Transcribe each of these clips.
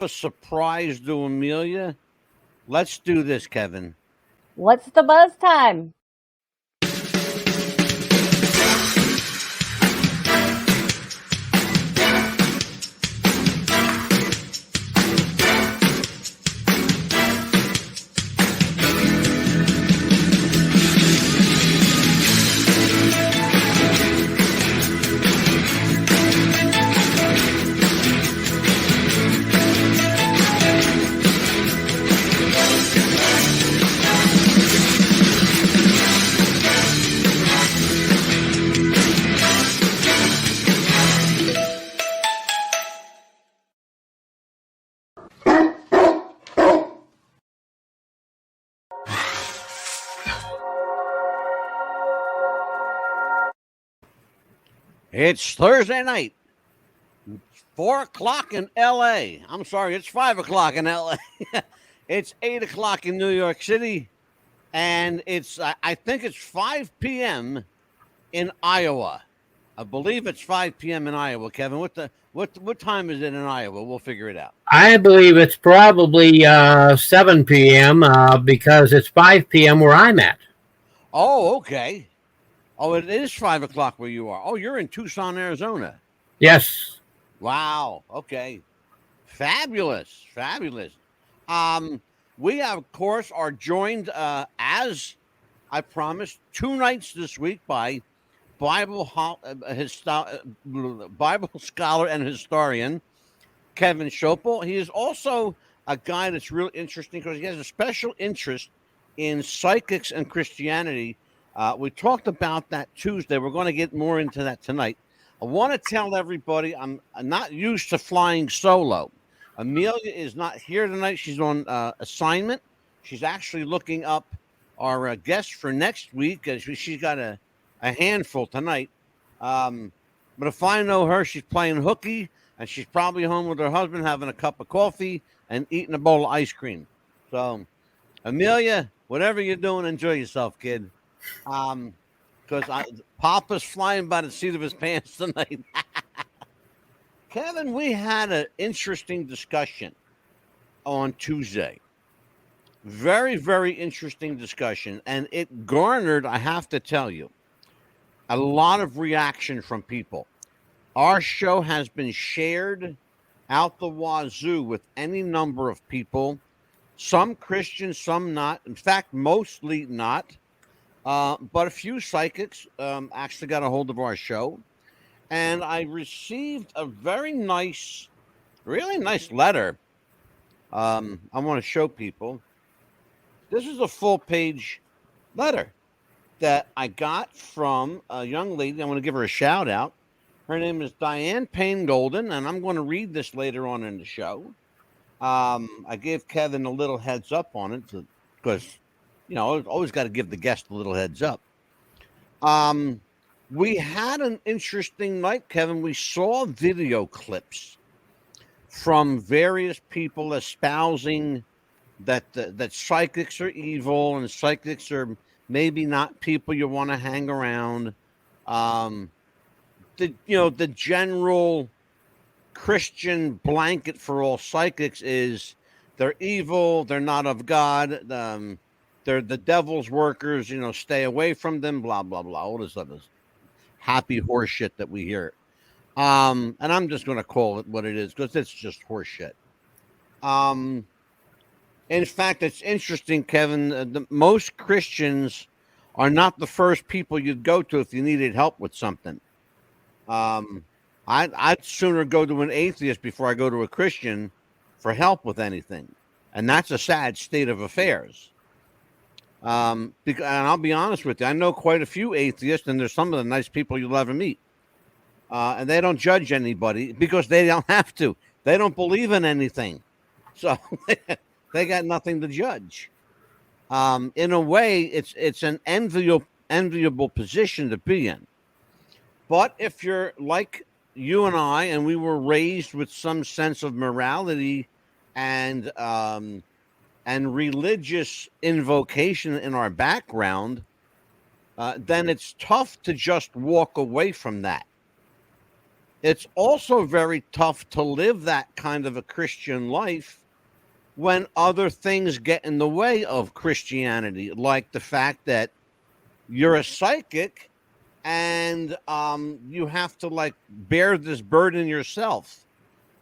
a surprise to Amelia? Let's do this, Kevin. What's the buzz time? It's Thursday night, 4 o'clock in L.A. I'm sorry, it's 5 o'clock in L.A. It's 8 o'clock in New York City, and I think it's 5 p.m. in Iowa. I believe it's 5 p.m. in Iowa, Kevin. What time is it in Iowa? We'll figure it out. I believe it's probably 7 p.m. Because it's 5 p.m. where I'm at. Oh, okay. Oh, it is 5 o'clock where you are. Oh, you're in Tucson, Arizona. Yes. Wow. Okay. Fabulous. Fabulous. We, of course, are joined, as I promised, 2 nights this week by Bible scholar and historian Kevin Schoeppel. He is also a guy that's really interesting because he has a special interest in psychics and Christianity. We talked about that Tuesday. We're going to get more into that tonight. I want to tell everybody I'm not used to flying solo. Amelia is not here tonight. She's on assignment. She's actually looking up our guest for next week. She's got a handful tonight. But if I know her, she's playing hooky, and she's probably home with her husband having a cup of coffee and eating a bowl of ice cream. So, Amelia, whatever you're doing, enjoy yourself, kid. Because Papa's flying by the seat of his pants tonight. Kevin, we had an interesting discussion on Tuesday. Very, very interesting discussion. And it garnered, I have to tell you, a lot of reaction from people. Our show has been shared out the wazoo with any number of people. Some Christians, some not. In fact, mostly not. But a few psychics actually got a hold of our show. And I received a very nice, really nice letter. I want to show people. This is a full-page letter that I got from a young lady. I want to give her a shout-out. Her name is Diane Payne Golden, and I'm going to read this later on in the show. I gave Kevin a little heads up on it because, you know, always got to give the guest a little heads up. We had an interesting night, Kevin. We saw video clips from various people espousing that psychics are evil and psychics are maybe not people you want to hang around. The general Christian blanket for all psychics is they're evil, they're not of God, they're the devil's workers, stay away from them, blah, blah, blah, all this other happy horse shit that we hear. And I'm just going to call it what it is because it's just horse shit. In fact, it's interesting, Kevin, most Christians are not the first people you'd go to if you needed help with something. I'd sooner go to an atheist before I go to a Christian for help with anything. And that's a sad state of affairs. And I'll be honest with you, I know quite a few atheists, and there's some of the nice people you'll ever meet. And they don't judge anybody because they don't have to. They don't believe in anything. So they got nothing to judge. In a way, it's an enviable position to be in. But if you're like you and I, and we were raised with some sense of morality and religious invocation in our background, then it's tough to just walk away from that. It's also very tough to live that kind of a Christian life when other things get in the way of Christianity, like the fact that you're a psychic and you have to like bear this burden yourself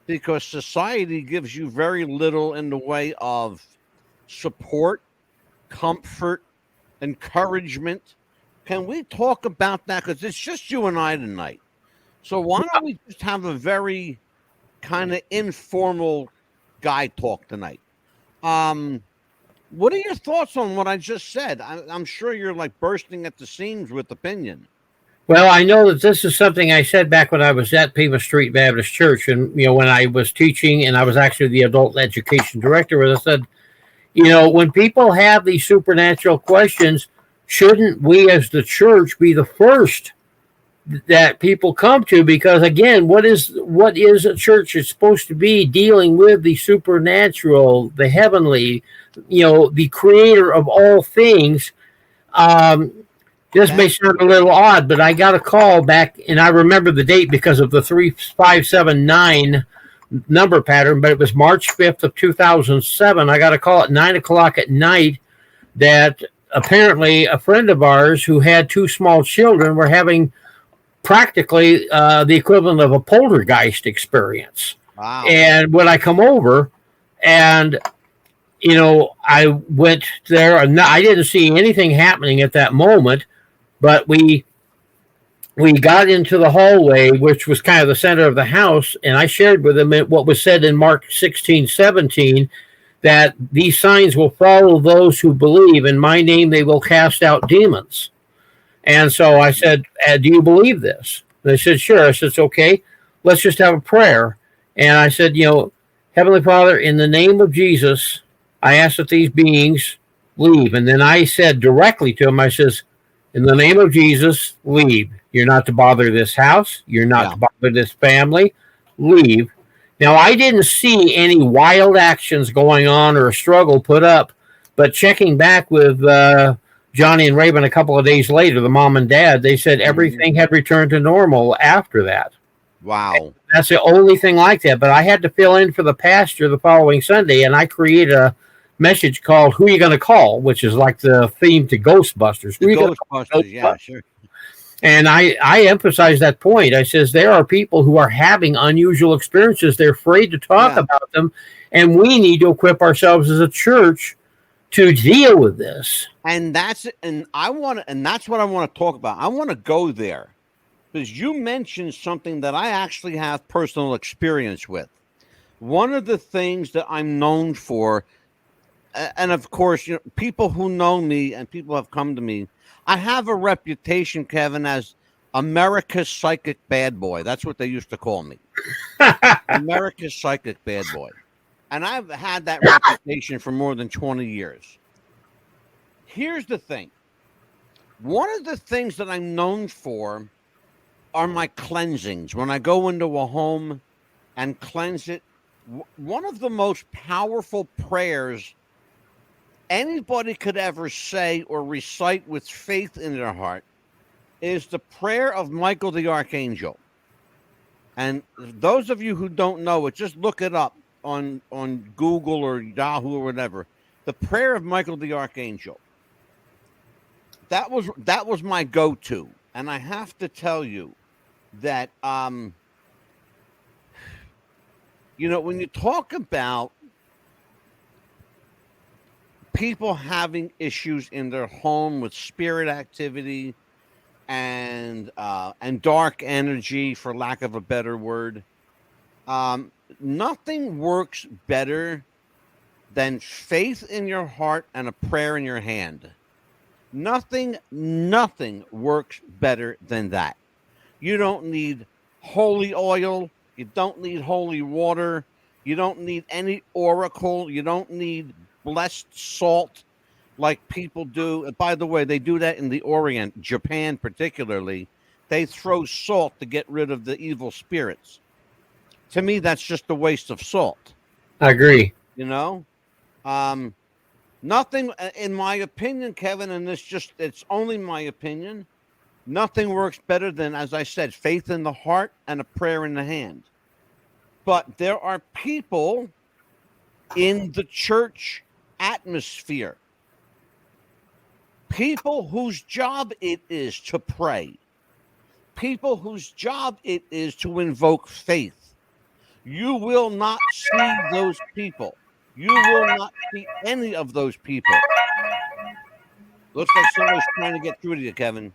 because society gives you very little in the way of support, comfort, encouragement. Can we talk about that? Because it's just you and I tonight. So why don't we just have a very kind of informal guy talk tonight? What are your thoughts on what I just said? I'm sure you're like bursting at the seams with opinion. Well, I know that this is something I said back when I was at Pima Street Baptist Church, and when I was teaching, and I was actually the adult education director. Where I said, when people have these supernatural questions, shouldn't we as the church be the first that people come to? Because again, what is a church? It's supposed to be dealing with the supernatural, the heavenly, the creator of all things. This may sound a little odd, but I got a call back, and I remember the date because of the 3579 number pattern, but it was March 5th of 2007. I got a call at 9:00 at night that apparently a friend of ours who had two small children were having practically the equivalent of a poltergeist experience. Wow. And when I come over and I went there, and I didn't see anything happening at that moment, but we got into the hallway, which was kind of the center of the house, and I shared with them what was said in Mark 16:17, that these signs will follow those who believe. In my name they will cast out demons. And so I said, do you believe this? And they said, sure. I said, okay, let's just have a prayer. And I said, Heavenly Father, in the name of Jesus, I ask that these beings leave. And then I said directly to him, I says, in the name of Jesus, leave. You're not to bother this house. You're not to bother this family. Leave. Now, I didn't see any wild actions going on or a struggle put up, but checking back with Johnny and Raven a couple of days later, the mom and dad, they said everything had returned to normal after that. Wow. And that's the only thing like that. But I had to fill in for the pastor the following Sunday, and I created a message called Who You Gonna Call, which is like the theme to Ghostbusters. Ghostbusters, yeah, sure. And I emphasize that point. I says there are people who are having unusual experiences. They're afraid to talk about them, and we need to equip ourselves as a church to deal with this. And that's what I want to talk about. I want to go there because you mentioned something that I actually have personal experience with. One of the things that I'm known for, and of course, people who know me and people have come to me, I have a reputation, Kevin, as America's psychic bad boy. That's what they used to call me. America's psychic bad boy. And I've had that reputation for more than 20 years. Here's the thing. One of the things that I'm known for are my cleansings. When I go into a home and cleanse it, one of the most powerful prayers anybody could ever say or recite with faith in their heart is the prayer of Michael the Archangel. And those of you who don't know it, just look it up on Google or Yahoo or whatever. The prayer of Michael the Archangel. That was my go-to. And I have to tell you that when you talk about people having issues in their home with spirit activity and dark energy, for lack of a better word, nothing works better than faith in your heart and a prayer in your hand. Nothing works better than that. You don't need holy oil. You don't need holy water. You don't need any oracle. You don't need blessed salt like people do. And by the way, they do that in the Orient, Japan particularly. They throw salt to get rid of the evil spirits. To me, that's just a waste of salt. I agree. Nothing, in my opinion, Kevin, and it's only my opinion, Nothing works better than, as I said, faith in the heart and a prayer in the hand. But there are people in the church atmosphere, people whose job it is to pray, people whose job it is to invoke faith. You will not see those people. You will not see any of those people. Looks like somebody's trying to get through to you, Kevin.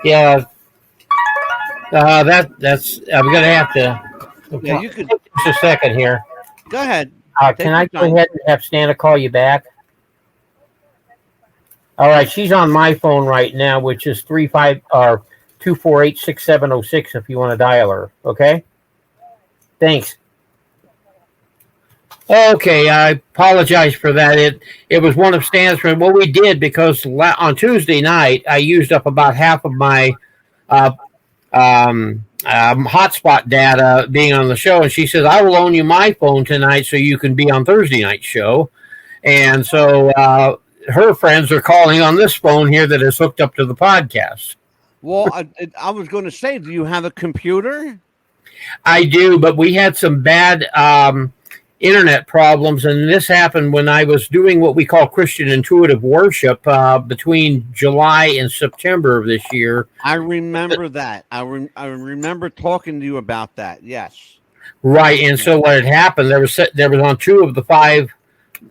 Yeah. That's. I'm gonna have to. Yeah, you could. Just a second here. Go ahead. Can I go ahead and have Santa call you back? All right, she's on my phone right now, which is 248-6706 if you want to dial her. Okay. Thanks. Okay, I apologize for that. It was one of Stan's friends. What we did, because on Tuesday night I used up about half of my hotspot data being on the show, and she says, I will loan you my phone tonight so you can be on Thursday night's show. And so her friends are calling on this phone here that is hooked up to the podcast. Well, I was going to say, do you have a computer? I do, but we had some bad internet problems, and this happened when I was doing what we call Christian intuitive worship between July and September of this year. I remember that. I remember talking to you about that. Yes. Right, and so what had happened, there was on 2 of the 5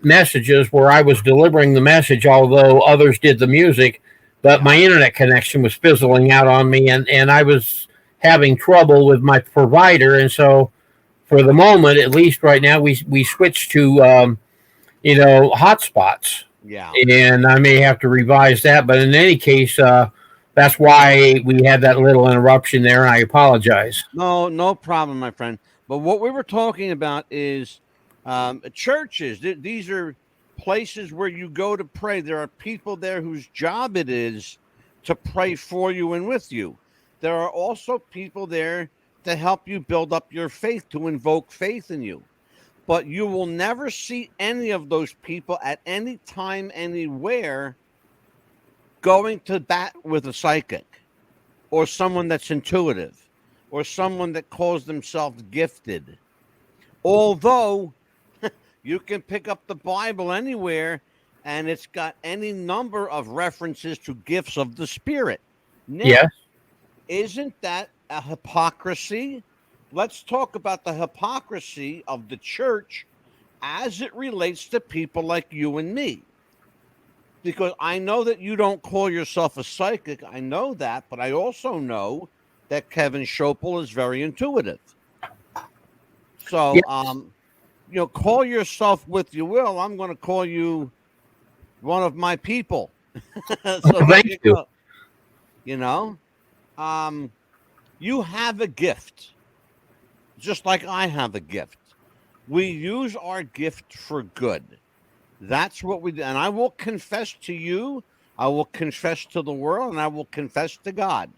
messages where I was delivering the message, although others did the music, but my internet connection was fizzling out on me, and I was having trouble with my provider, and so for the moment, at least right now, we switched to hotspots. Yeah. And I may have to revise that, but in any case, that's why we had that little interruption there, and I apologize. No problem, my friend. But what we were talking about is churches. These are places where you go to pray. There are people there whose job it is to pray for you and with you. There are also people there to help you build up your faith, to invoke faith in you. But you will never see any of those people at any time, anywhere, going to bat with a psychic or someone that's intuitive or someone that calls themselves gifted. Although you can pick up the Bible anywhere and it's got any number of references to gifts of the Spirit. Now, yes. Isn't that a hypocrisy? Let's talk about the hypocrisy of the church as it relates to people like you and me. Because I know that you don't call yourself a psychic. I know that, but I also know that Kevin Schoeppel is very intuitive. So, yes. Call yourself what you will. I'm going to call you one of my people. So thank you. You have a gift, just like I have a gift. We use our gift for good. That's what we do. And I will confess to you, I will confess to the world, and I will confess to God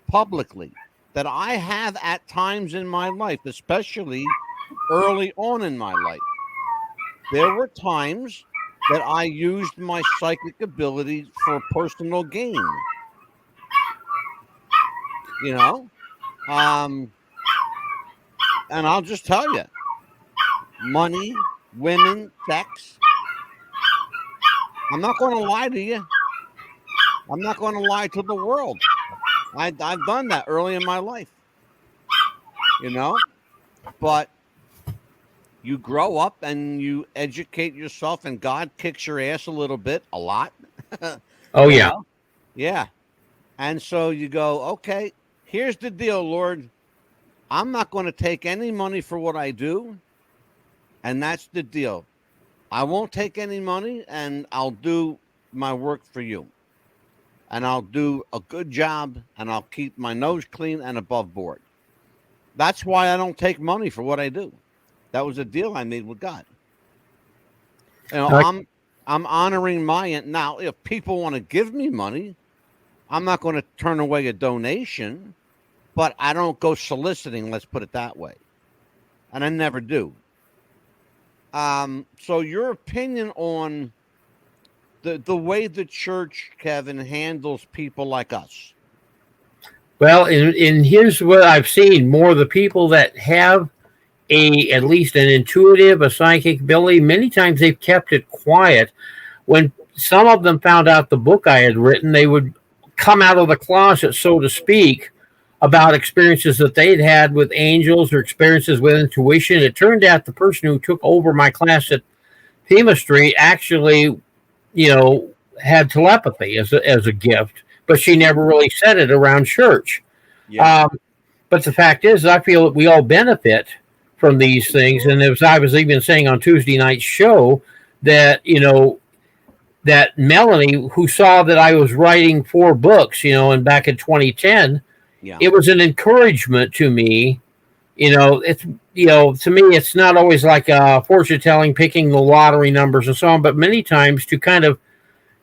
publicly that I have at times in my life, especially early on in my life, there were times that I used my psychic ability for personal gain. And I'll just tell you, money, women, sex. I'm not going to lie to you. I'm not going to lie to the world. I've done that early in my life, but you grow up and you educate yourself, and God kicks your ass a little bit, a lot. Oh, yeah. Yeah. And so you go, okay, here's the deal, Lord. I'm not going to take any money for what I do. And that's the deal. I won't take any money, and I'll do my work for you. And I'll do a good job, and I'll keep my nose clean and above board. That's why I don't take money for what I do. That was a deal I made with God. I'm honoring my end. Now, if people want to give me money, I'm not going to turn away a donation, but I don't go soliciting, let's put it that way. And I never do. So your opinion on the way the church, Kevin, handles people like us. Well, in here's what I've seen: more the people that have a at least an intuitive, a psychic ability. Many times they've kept it quiet. When some of them found out the book I had written, they would come out of the closet, so to speak, about experiences that they'd had with angels or experiences with intuition. It turned out the person who took over my class at Pima Street actually, had telepathy as a gift, but she never really said it around church. Yeah. But the fact is, I feel that we all benefit from these things. And as I was even saying on Tuesday night's show, that that Melanie, who saw that I was writing 4 books, and back in 2010, Yeah. it was an encouragement to me. It's to me, it's not always like fortune telling, picking the lottery numbers and so on, but many times to kind of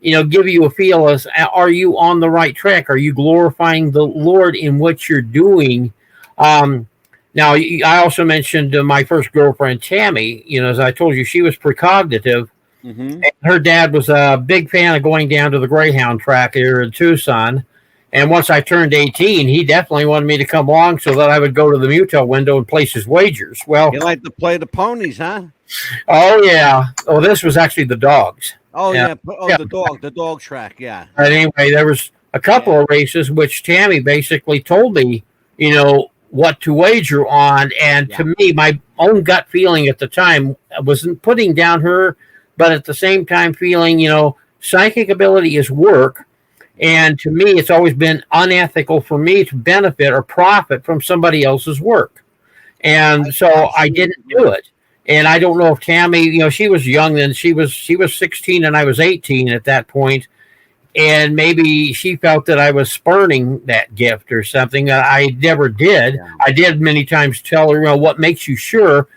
give you a feel as, are you on the right track? Are you glorifying the Lord in what you're doing? Now, I also mentioned my first girlfriend, Tami. As I told you, she was precognitive. Mm-hmm. Her dad was a big fan of going down to the Greyhound track here in Tucson. And once I turned 18, he definitely wanted me to come along so that I would go to the Mutual window and place his wagers. Well, You like to play the ponies, huh? oh, yeah. Oh, this was actually the dogs. Oh Yeah. yeah. Oh, Yeah. the dog track. Yeah. But anyway, there was a couple of races which Tami basically told me, what to wager on. And to me, my own gut feeling at the time wasn't putting down her, but at the same time feeling, psychic ability is work. And to me, it's always been unethical for me to benefit or profit from somebody else's work. And so I didn't do it. And I don't know if Tami, she was young then. She was 16 and I was 18 at that point. And maybe she felt that I was spurning that gift or something. I never did. Yeah. I did many times tell her, what makes you sure.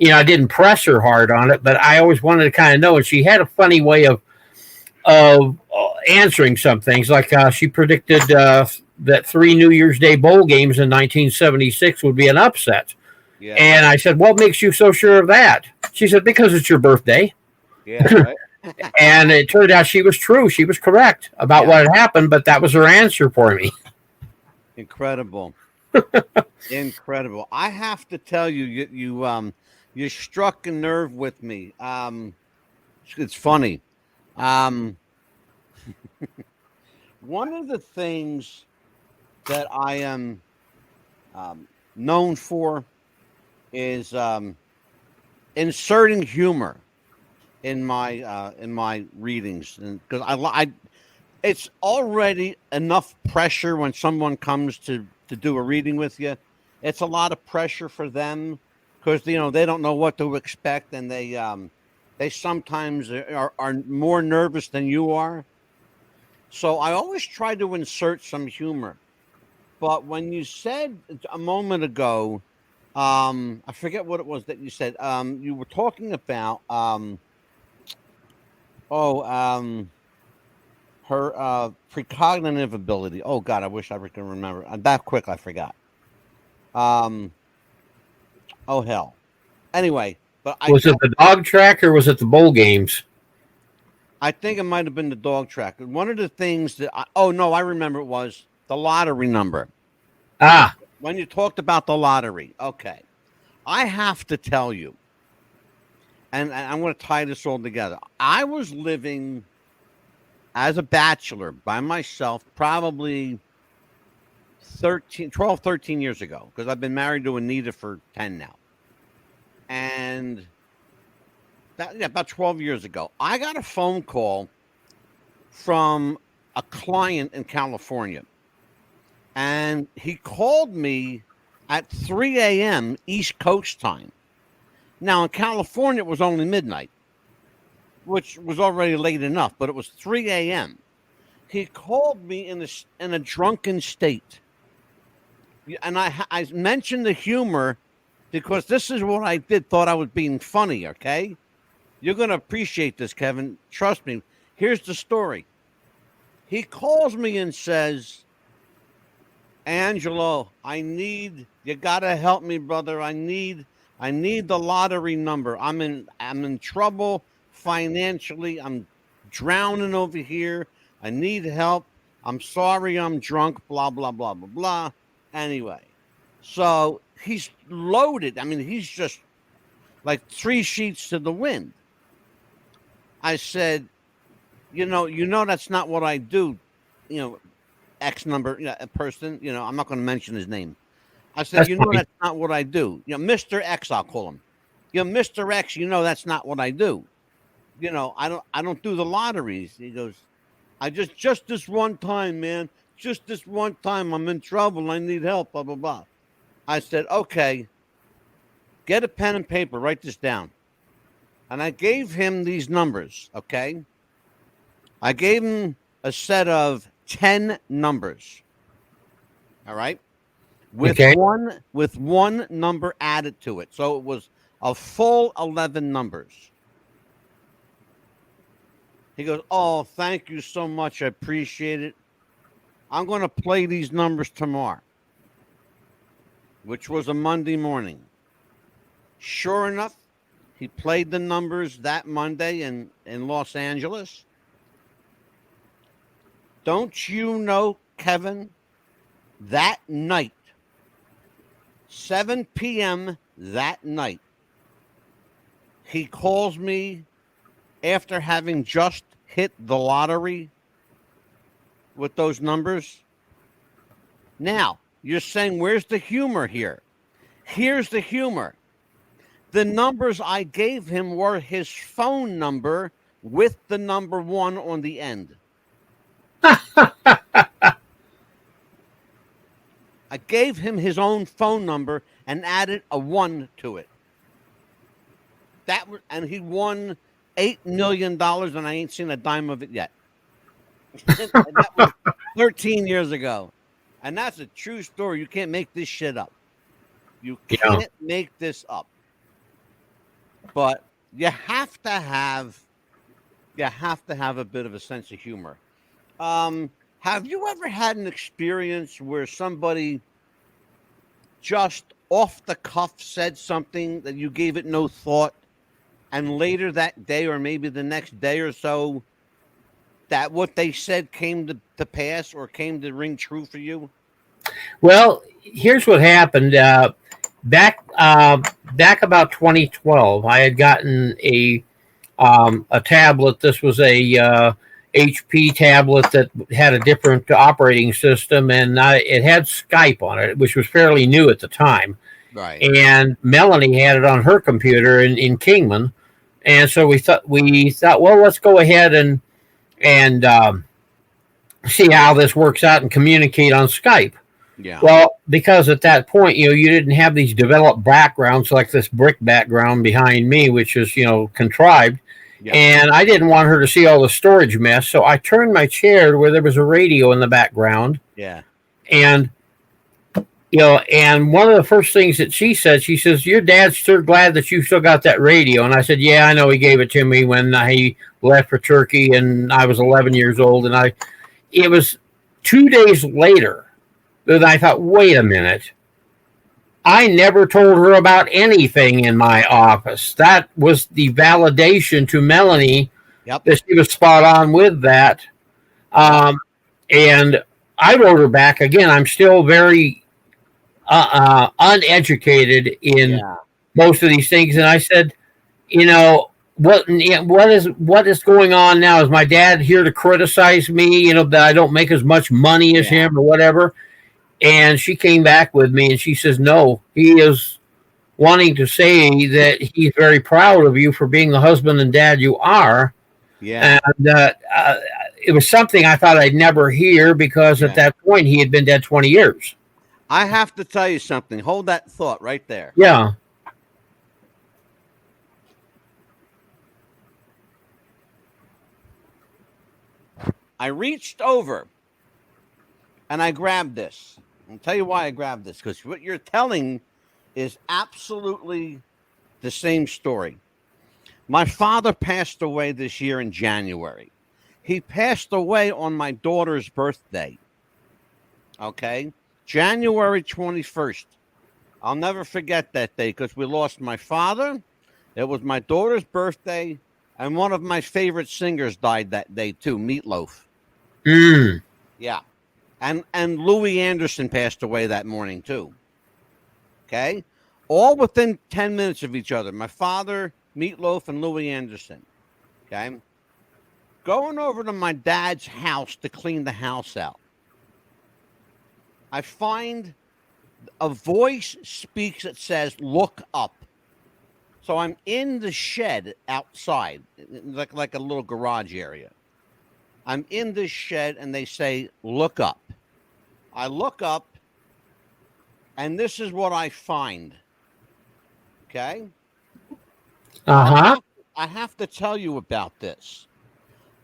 I didn't press her hard on it, but I always wanted to kind of know. And she had a funny way of answering some things. Like she predicted that 3 New Year's Day bowl games in 1976 would be an upset. Yeah. And I said, what makes you so sure of that? She said, because it's your birthday. Yeah. Right. And it turned out she was true. She was correct about what had happened, but that was her answer for me. Incredible. Incredible. I have to tell you, you struck a nerve with me. It's funny. One of the things that I am known for is inserting humor in my readings, because I it's already enough pressure when someone comes to do a reading with you. It's a lot of pressure for them because they don't know what to expect, and they sometimes are more nervous than you are. So I always try to insert some humor. But when you said a moment ago, I forget what it was that you said. You were talking about her precognitive ability. Oh God, I wish I can remember. That quick, I forgot. Oh hell. Anyway, but Was it the dog track or was it the bowl games? I think it might have been the dog track. One of the things that I remember it was the lottery number. Ah, When you talked about the lottery, okay. I have to tell you, and I'm going to tie this all together. I was living as a bachelor by myself probably 12, 13 years ago, because I've been married to Anita for 10 now. And about 12 years ago, I got a phone call from a client in California. And he called me at 3 a.m. East Coast time. Now, in California, it was only midnight, which was already late enough, but it was 3 a.m. He called me in a drunken state. And I mentioned the humor because this is what I did, thought I was being funny, okay? You're going to appreciate this, Kevin. Trust me. Here's the story. He calls me and says, Angelo, you gotta help me, brother. I need the lottery number. I'm in trouble financially. I'm drowning over here. I need help. I'm sorry I'm drunk, blah, blah, blah, blah, blah. Anyway, so he's loaded. I mean, he's just like 3 sheets to the wind. I said, you know, that's not what I do. You know, X number, a person, I'm not going to mention his name. I said, That's you know, funny. that's not what I do. Mr. X, I'll call him. Mr. X, that's not what I do. I don't do the lotteries. He goes, I just this one time, man. Just this one time, I'm in trouble. I need help, blah, blah, blah. I said, okay, get a pen and paper, write this down. And I gave him these numbers, okay? I gave him a set of 10 numbers. All right? With one number added to it. So it was a full 11 numbers. He goes, oh, thank you so much. I appreciate it. I'm going to play these numbers tomorrow, which was a Monday morning. Sure enough, he played the numbers that Monday in Los Angeles. Don't you know, Kevin, that night, 7 p.m. that night, he calls me after having just hit the lottery with those numbers. Now, you're saying, where's the humor here? Here's the humor. The numbers I gave him were his phone number with the number 1 on the end. I gave him his own phone number and added a 1 to it. And he won $8 million, and I ain't seen a dime of it yet. That was 13 years ago. And that's a true story. You can't make this shit up. You can't make this up. But you have to have a bit of a sense of humor. Have you ever had an experience where somebody just off the cuff said something that you gave it no thought, and later that day or maybe the next day or so, that what they said came to pass or came to ring true for you? Well, here's what happened. Back about 2012, I had gotten a tablet. This was a HP tablet that had a different operating system, and it had Skype on it, which was fairly new at the time. Right. And Melanie had it on her computer in Kingman, and so we thought, well, let's go ahead and see how this works out and communicate on Skype. Yeah. Well, because at that point, you didn't have these developed backgrounds like this brick background behind me, which is, contrived. Yeah. And I didn't want her to see all the storage mess. So I turned my chair to where there was a radio in the background. Yeah. And, and one of the first things that she says, your dad's still glad that you still got that radio. And I said, yeah, I know, he gave it to me when he left for Turkey and I was 11 years old. And it was 2 days later that I thought, wait a minute. I never told her about anything in my office. That was the validation to Melanie that she was spot on with that. And I wrote her back again. I'm still very uneducated in most of these things. And I said, what is going on now? Is my dad here to criticize me, that I don't make as much money as him or whatever? And she came back with me and she says, no, he is wanting to say that he's very proud of you for being the husband and dad you are. Yeah. And it was something I thought I'd never hear because at that point he had been dead 20 years. I have to tell you something. Hold that thought right there. Yeah. I reached over and I grabbed this. I'll tell you why I grabbed this, because what you're telling is absolutely the same story. My father passed away this year in January. He passed away on my daughter's birthday. Okay? January 21st. I'll never forget that day because we lost my father. It was my daughter's birthday. And one of my favorite singers died that day too, Meatloaf. Mm. Yeah. And Louis Anderson passed away that morning too. Okay? All within 10 minutes of each other. My father, Meatloaf, and Louis Anderson. Okay? Going over to my dad's house to clean the house out. I find a voice speaks that says, "Look up." So I'm in the shed outside, like a little garage area. I'm in this shed and they say, "Look up." I look up and this is what I find. Okay? Uh-huh. I have to tell you about this.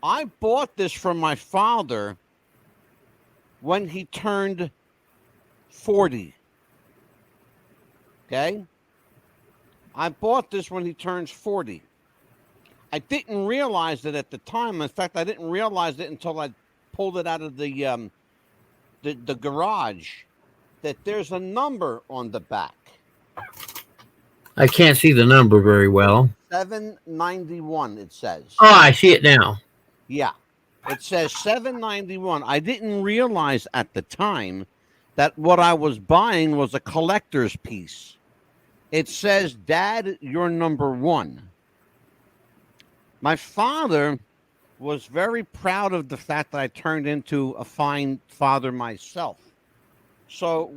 I bought this from my father when he turned 40. Okay? I bought this when he turns 40. I didn't realize it at the time. In fact, I didn't realize it until I pulled it out of the garage, that there's a number on the back. I can't see the number very well. 791, it says. Oh, I see it now. Yeah. It says 791. I didn't realize at the time that what I was buying was a collector's piece. It says, "Dad, you're number one." My father was very proud of the fact that I turned into a fine father myself. So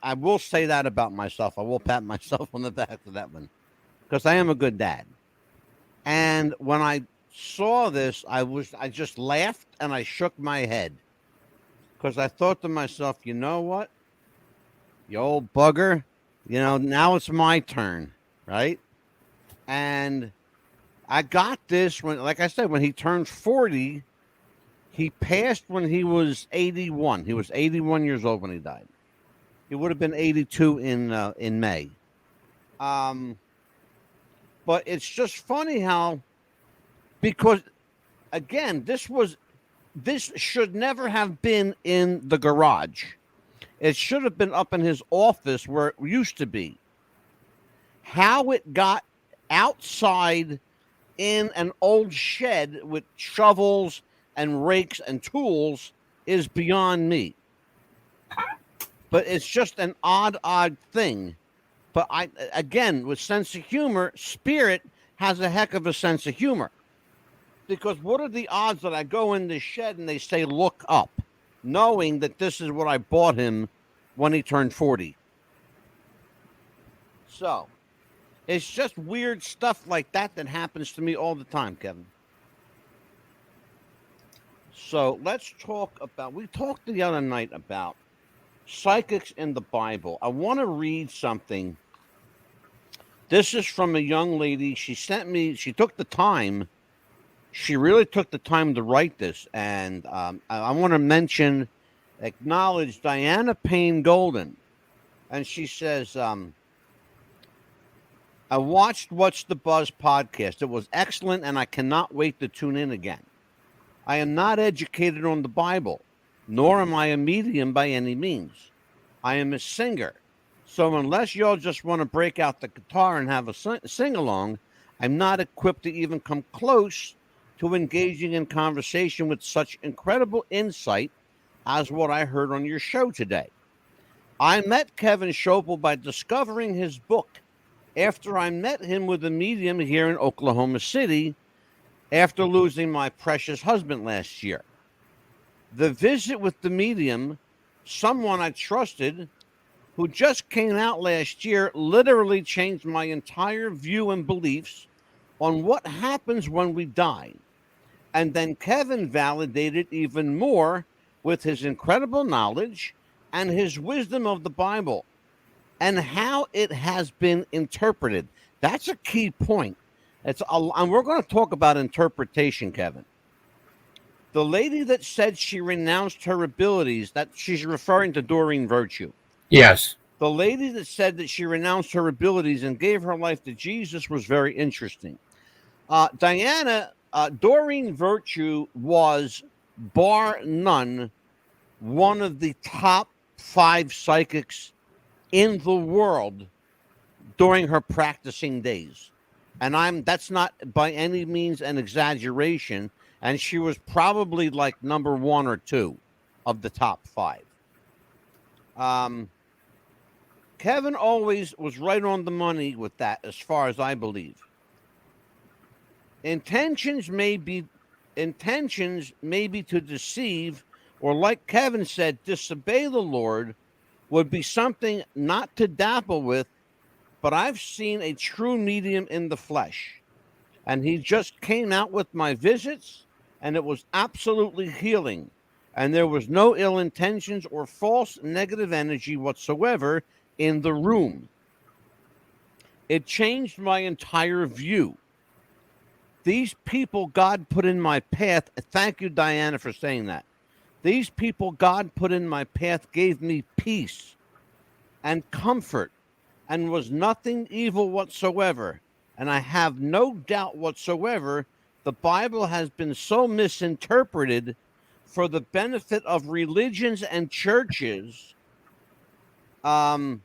I will say that about myself. I will pat myself on the back for that one, because I am a good dad. And when I saw this, I just laughed and I shook my head, because I thought to myself, you know what, you old bugger, now it's my turn, right? And I got this when, like I said, when he turned 40. He passed when he was 81. He was 81 years old when he died. He would have been 82 in May. But it's just funny how, because again, this should never have been in the garage. It should have been up in his office where it used to be. How it got outside in an old shed with shovels and rakes and tools is beyond me. But it's just an odd thing. But again, with sense of humor, Spirit has a heck of a sense of humor. Because what are the odds that I go in this shed and they say, "Look up," knowing that this is what I bought him when he turned 40? So it's just weird stuff like that happens to me all the time, Kevin. So let's talk about, we talked the other night about psychics in the Bible. I want to read something. This is from a young lady. She took the time. She really took the time to write this. And I want to acknowledge Diana Payne Golden. And she says, I watched What's the Buzz podcast. It was excellent, and I cannot wait to tune in again. I am not educated on the Bible, nor am I a medium by any means. I am a singer. So unless y'all just want to break out the guitar and have a sing-along, I'm not equipped to even come close to engaging in conversation with such incredible insight as what I heard on your show today. I met Kevin Schoeppel by discovering his book after I met him with a medium here in Oklahoma City after losing my precious husband last year. The visit with the medium, someone I trusted, who just came out last year, literally changed my entire view and beliefs on what happens when we die. And then Kevin validated even more with his incredible knowledge and his wisdom of the Bible and how it has been interpreted. That's a key point. And we're going to talk about interpretation, Kevin. The lady that said she renounced her abilities, that she's referring to Doreen Virtue. Yes. The lady that said that she renounced her abilities and gave her life to Jesus was very interesting. Doreen Virtue was, bar none, one of the top 5 psychics in the world during her practicing days. And that's not by any means an exaggeration. And she was probably like number 1 or 2 of the top 5. Kevin always was right on the money with that, as far as I believe. Intentions may be to deceive, or like Kevin said, disobey the Lord, would be something not to dabble with, but I've seen a true medium in the flesh. And he just came out with my visits, and it was absolutely healing. And there was no ill intentions or false negative energy whatsoever in the room. It changed my entire view. These people God put in my path, thank you, Diana, for saying that. These people God put in my path gave me peace and comfort and was nothing evil whatsoever. And I have no doubt whatsoever the Bible has been so misinterpreted for the benefit of religions and churches, that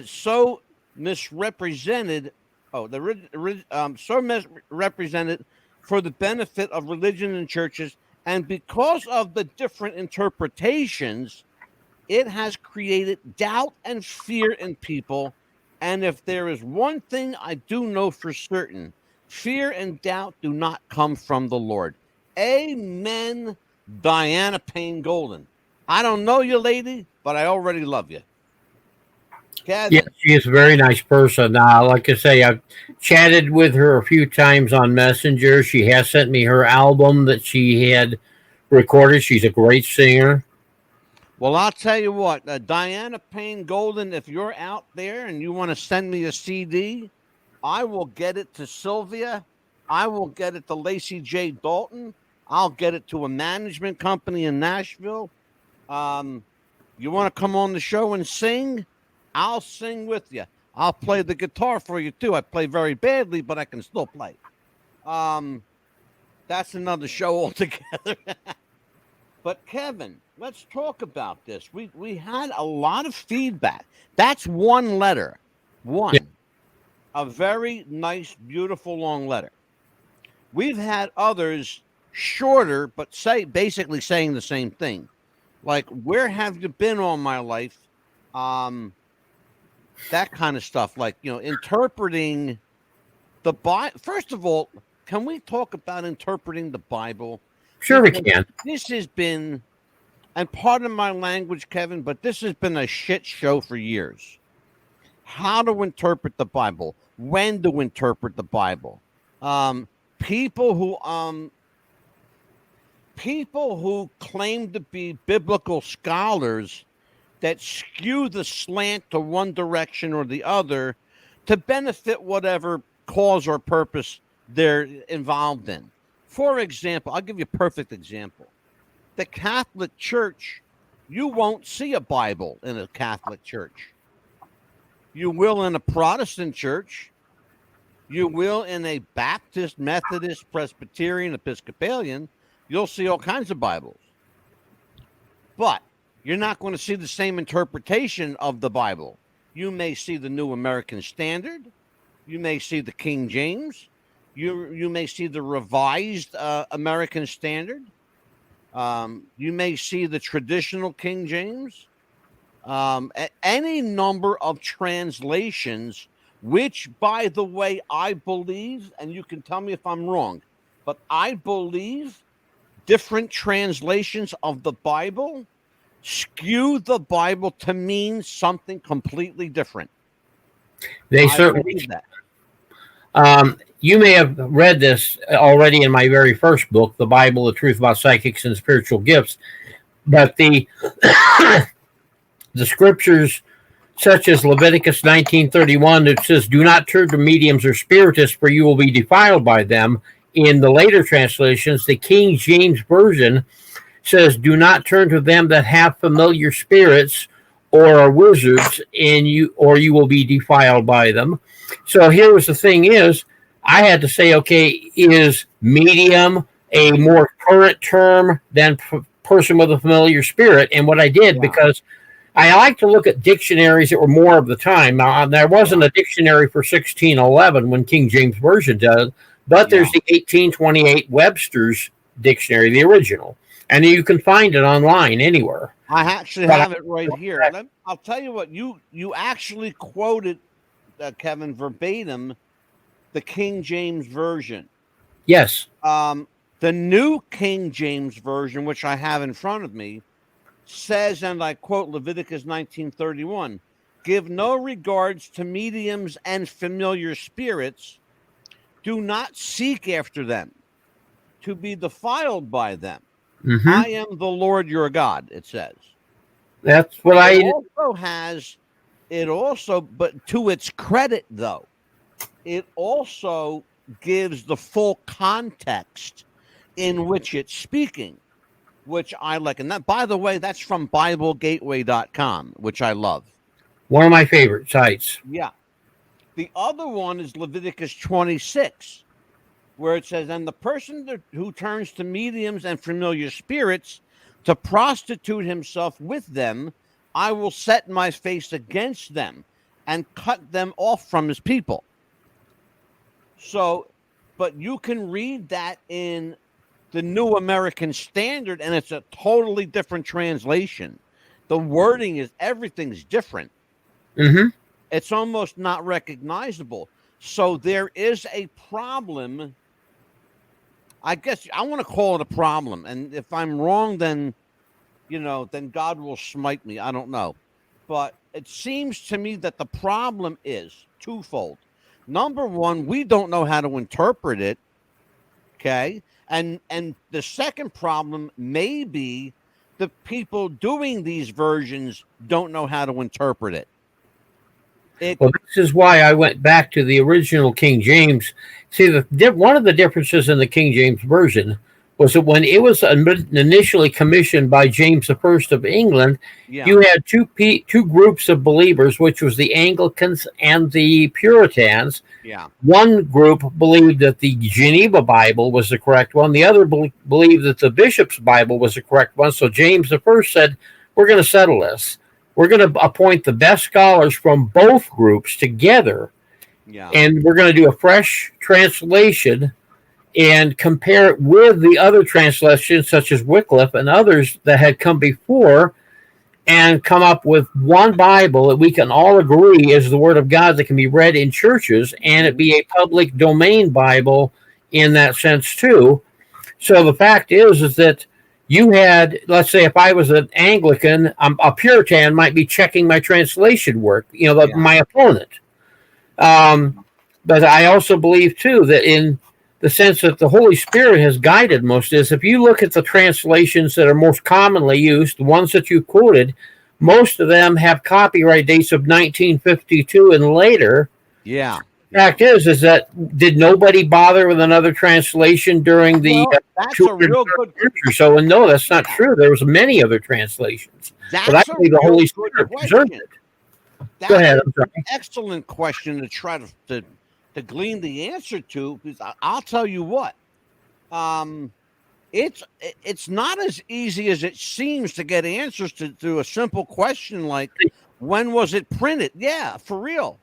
so misrepresented. So misrepresented for the benefit of religion and churches, and because of the different interpretations, it has created doubt and fear in people. And if there is one thing I do know for certain, fear and doubt do not come from the Lord. Amen, Diana Payne Golden. I don't know you, lady, but I already love you. Kevin. Yeah, she is a very nice person. Like I say, I've chatted with her a few times on Messenger. She has sent me her album that she had recorded. She's a great singer. Well, I'll tell you what, Diana Payne Golden, if you're out there and you want to send me a CD, I will get it to Sylvia. I will get it to Lacey J. Dalton. I'll get it to a management company in Nashville. You want to come on the show and sing? I'll sing with you. I'll play the guitar for you, too. I play very badly, but I can still play. That's another show altogether. But, Kevin, let's talk about this. We had a lot of feedback. That's one letter. One. Yeah. A very nice, beautiful, long letter. We've had others shorter, but basically saying the same thing. Like, where have you been all my life? That kind of stuff, like, interpreting the Bible. First of all, can we talk about interpreting the Bible? Sure, we can. This has been, and pardon my language, Kevin, but this has been a shit show for years. How to interpret the Bible, when to interpret the Bible. People who claim to be biblical scholars that skew the slant to one direction or the other to benefit whatever cause or purpose they're involved in. For example, I'll give you a perfect example. The Catholic Church, you won't see a Bible in a Catholic church. You will in a Protestant church. You will in a Baptist, Methodist, Presbyterian, Episcopalian. You'll see all kinds of Bibles. But you're not going to see the same interpretation of the Bible. You may see the New American Standard. You may see the King James. You may see the Revised American Standard. You may see the traditional King James. Any number of translations, which, by the way, I believe, and you can tell me if I'm wrong, but I believe different translations of the Bible skew the Bible to mean something completely different. They certainly do that. You may have read this already in my very first book, The Bible, The Truth About Psychics and Spiritual Gifts. But the scriptures, such as Leviticus 19:31, it says, "Do not turn to mediums or spiritists, for you will be defiled by them." In the later translations, the King James Version says, "Do not turn to them that have familiar spirits or are wizards, or you will be defiled by them." So here was the thing is, I had to say, okay, is medium a more current term than person with a familiar spirit? And what I did, because I like to look at dictionaries that were more of the time. There wasn't a dictionary for 1611 when King James Version did, but there's the 1828 Webster's Dictionary, the original, and you can find it online anywhere. I actually have it right here. I'll tell you what, you actually quoted, Kevin, verbatim, the King James Version. Yes. The New King James Version, which I have in front of me, says, and I quote Leviticus 19:31, "Give no regards to mediums and familiar spirits. Do not seek after them, to be defiled by them. Mm-hmm. I am the Lord your God," it says. That's what It also, but to its credit, though, it also gives the full context in which it's speaking, which I like. And that, by the way, that's from BibleGateway.com, which I love. One of my favorite sites. Yeah. The other one is Leviticus 26, where it says, "And the person who turns to mediums and familiar spirits to prostitute himself with them, I will set my face against them and cut them off from his people." So, but you can read that in the New American Standard, and it's a totally different translation. The wording is, everything's different. Mm-hmm. It's almost not recognizable. So there is a problem. I guess I want to call it a problem. And if I'm wrong, then, then God will smite me. I don't know. But it seems to me that the problem is twofold. Number one, we don't know how to interpret it. Okay. And the second problem may be the people doing these versions don't know how to interpret it. Well, this is why I went back to the original King James. See, one of the differences in the King James Version was that when it was initially commissioned by James I of England, you had two groups of believers, which was the Anglicans and the Puritans. Yeah. One group believed that the Geneva Bible was the correct one. The other believed that the Bishop's Bible was the correct one. So James I said, "We're going to settle this. We're going to appoint the best scholars from both groups together, and we're going to do a fresh translation and compare it with the other translations, such as Wycliffe and others that had come before, and come up with one Bible that we can all agree is the Word of God that can be read in churches, and it be a public domain Bible in that sense too." So the fact is that you had, let's say, if I was an Anglican, a Puritan might be checking my translation work, my opponent. But I also believe, too, that in the sense that the Holy Spirit has guided most is, if you look at the translations that are most commonly used, the ones that you quoted, most of them have copyright dates of 1952 and later. Yeah. Fact is that did nobody bother with another translation during the that's a real good or so? And no, that's not true. There was many other translations, but I believe the Holy Spirit preserved it. Go ahead. I'm sorry. Excellent question to try to glean the answer to, because I'll tell you what, it's not as easy as it seems to get answers to a simple question like, when was it printed? Yeah, for real.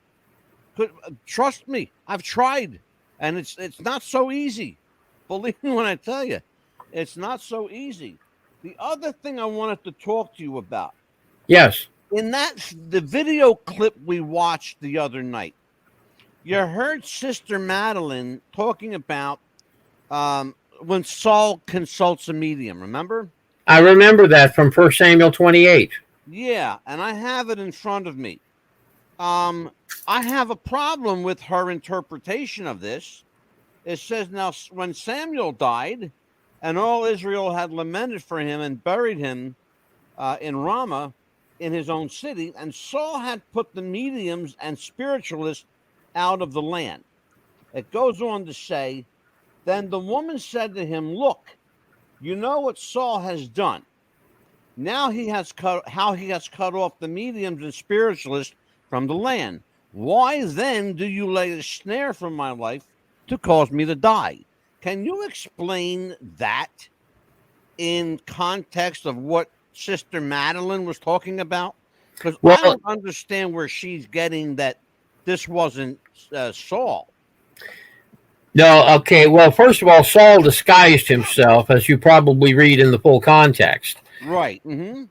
Trust me, I've tried, and it's not so easy. Believe me when I tell you, it's not so easy. The other thing I wanted to talk to you about. Yes. In the video clip we watched the other night, you heard Sister Madeline talking about when Saul consults a medium, remember? I remember that from 1 Samuel 28. Yeah, and I have it in front of me. I have a problem with her interpretation of this. It says, "Now when Samuel died and all Israel had lamented for him and buried him in Ramah in his own city, and Saul had put the mediums and spiritualists out of the land." It goes on to say, "Then the woman said to him, 'Look, you know what Saul has done. Now he has cut off the mediums and spiritualists from the land. Why then do you lay a snare for my life to cause me to die?'" Can you explain that in context of what Sister Madeline was talking about? Because I Well, don't understand where she's getting that this wasn't Saul. no, okay. Well, first of all, Saul disguised himself, as you probably read in the full context. Right. Mm-hmm.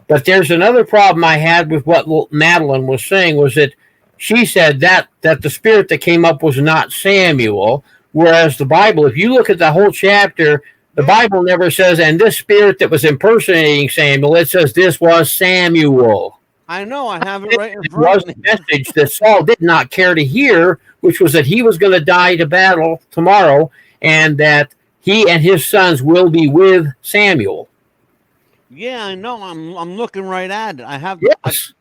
But there's another problem I had with what Madeline was saying was that she said that the spirit that came up was not Samuel, whereas the Bible, if you look at the whole chapter, the Bible never says, and this spirit that was impersonating Samuel, it says this was Samuel. I know. I have it right in It front was of me. the message that Saul did not care to hear, which was that he was going to die to battle tomorrow, and that he and his sons will be with Samuel. Yeah, I know. I'm looking right at it. I have. Yes.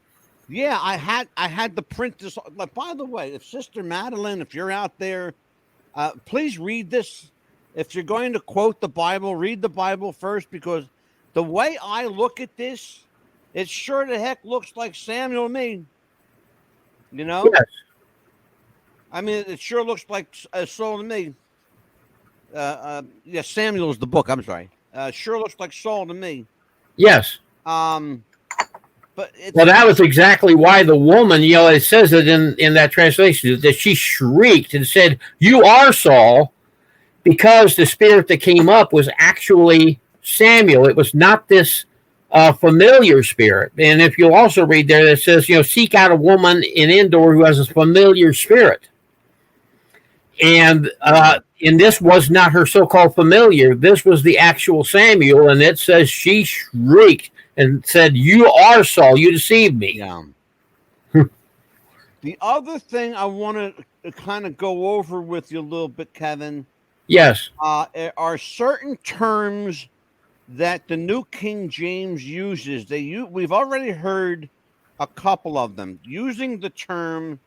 I had to print this. But by the way, if Sister Madeline, if you're out there, please read this. If you're going to quote the Bible, read the Bible first, because the way I look at this, it sure the heck looks like Samuel to me. You know? Yes. I mean, it sure looks like Saul to me. Yeah, Samuel's the book. I'm sorry. Sure looks like Saul to me. Yes. But it's, Well, that was exactly why the woman, it says it in that translation, that she shrieked and said, "You are Saul," because the spirit that came up was actually Samuel. It was not this familiar spirit. And if you'll also read there, that says, seek out a woman in Endor who has a familiar spirit. And this was not her so-called familiar. This was the actual Samuel, and it says she shrieked and said, "You are Saul. You deceived me." Yeah. The other thing I want to kind of go over with you a little bit, Kevin. Yes. Are certain terms that the New King James uses. We've already heard a couple of them using the term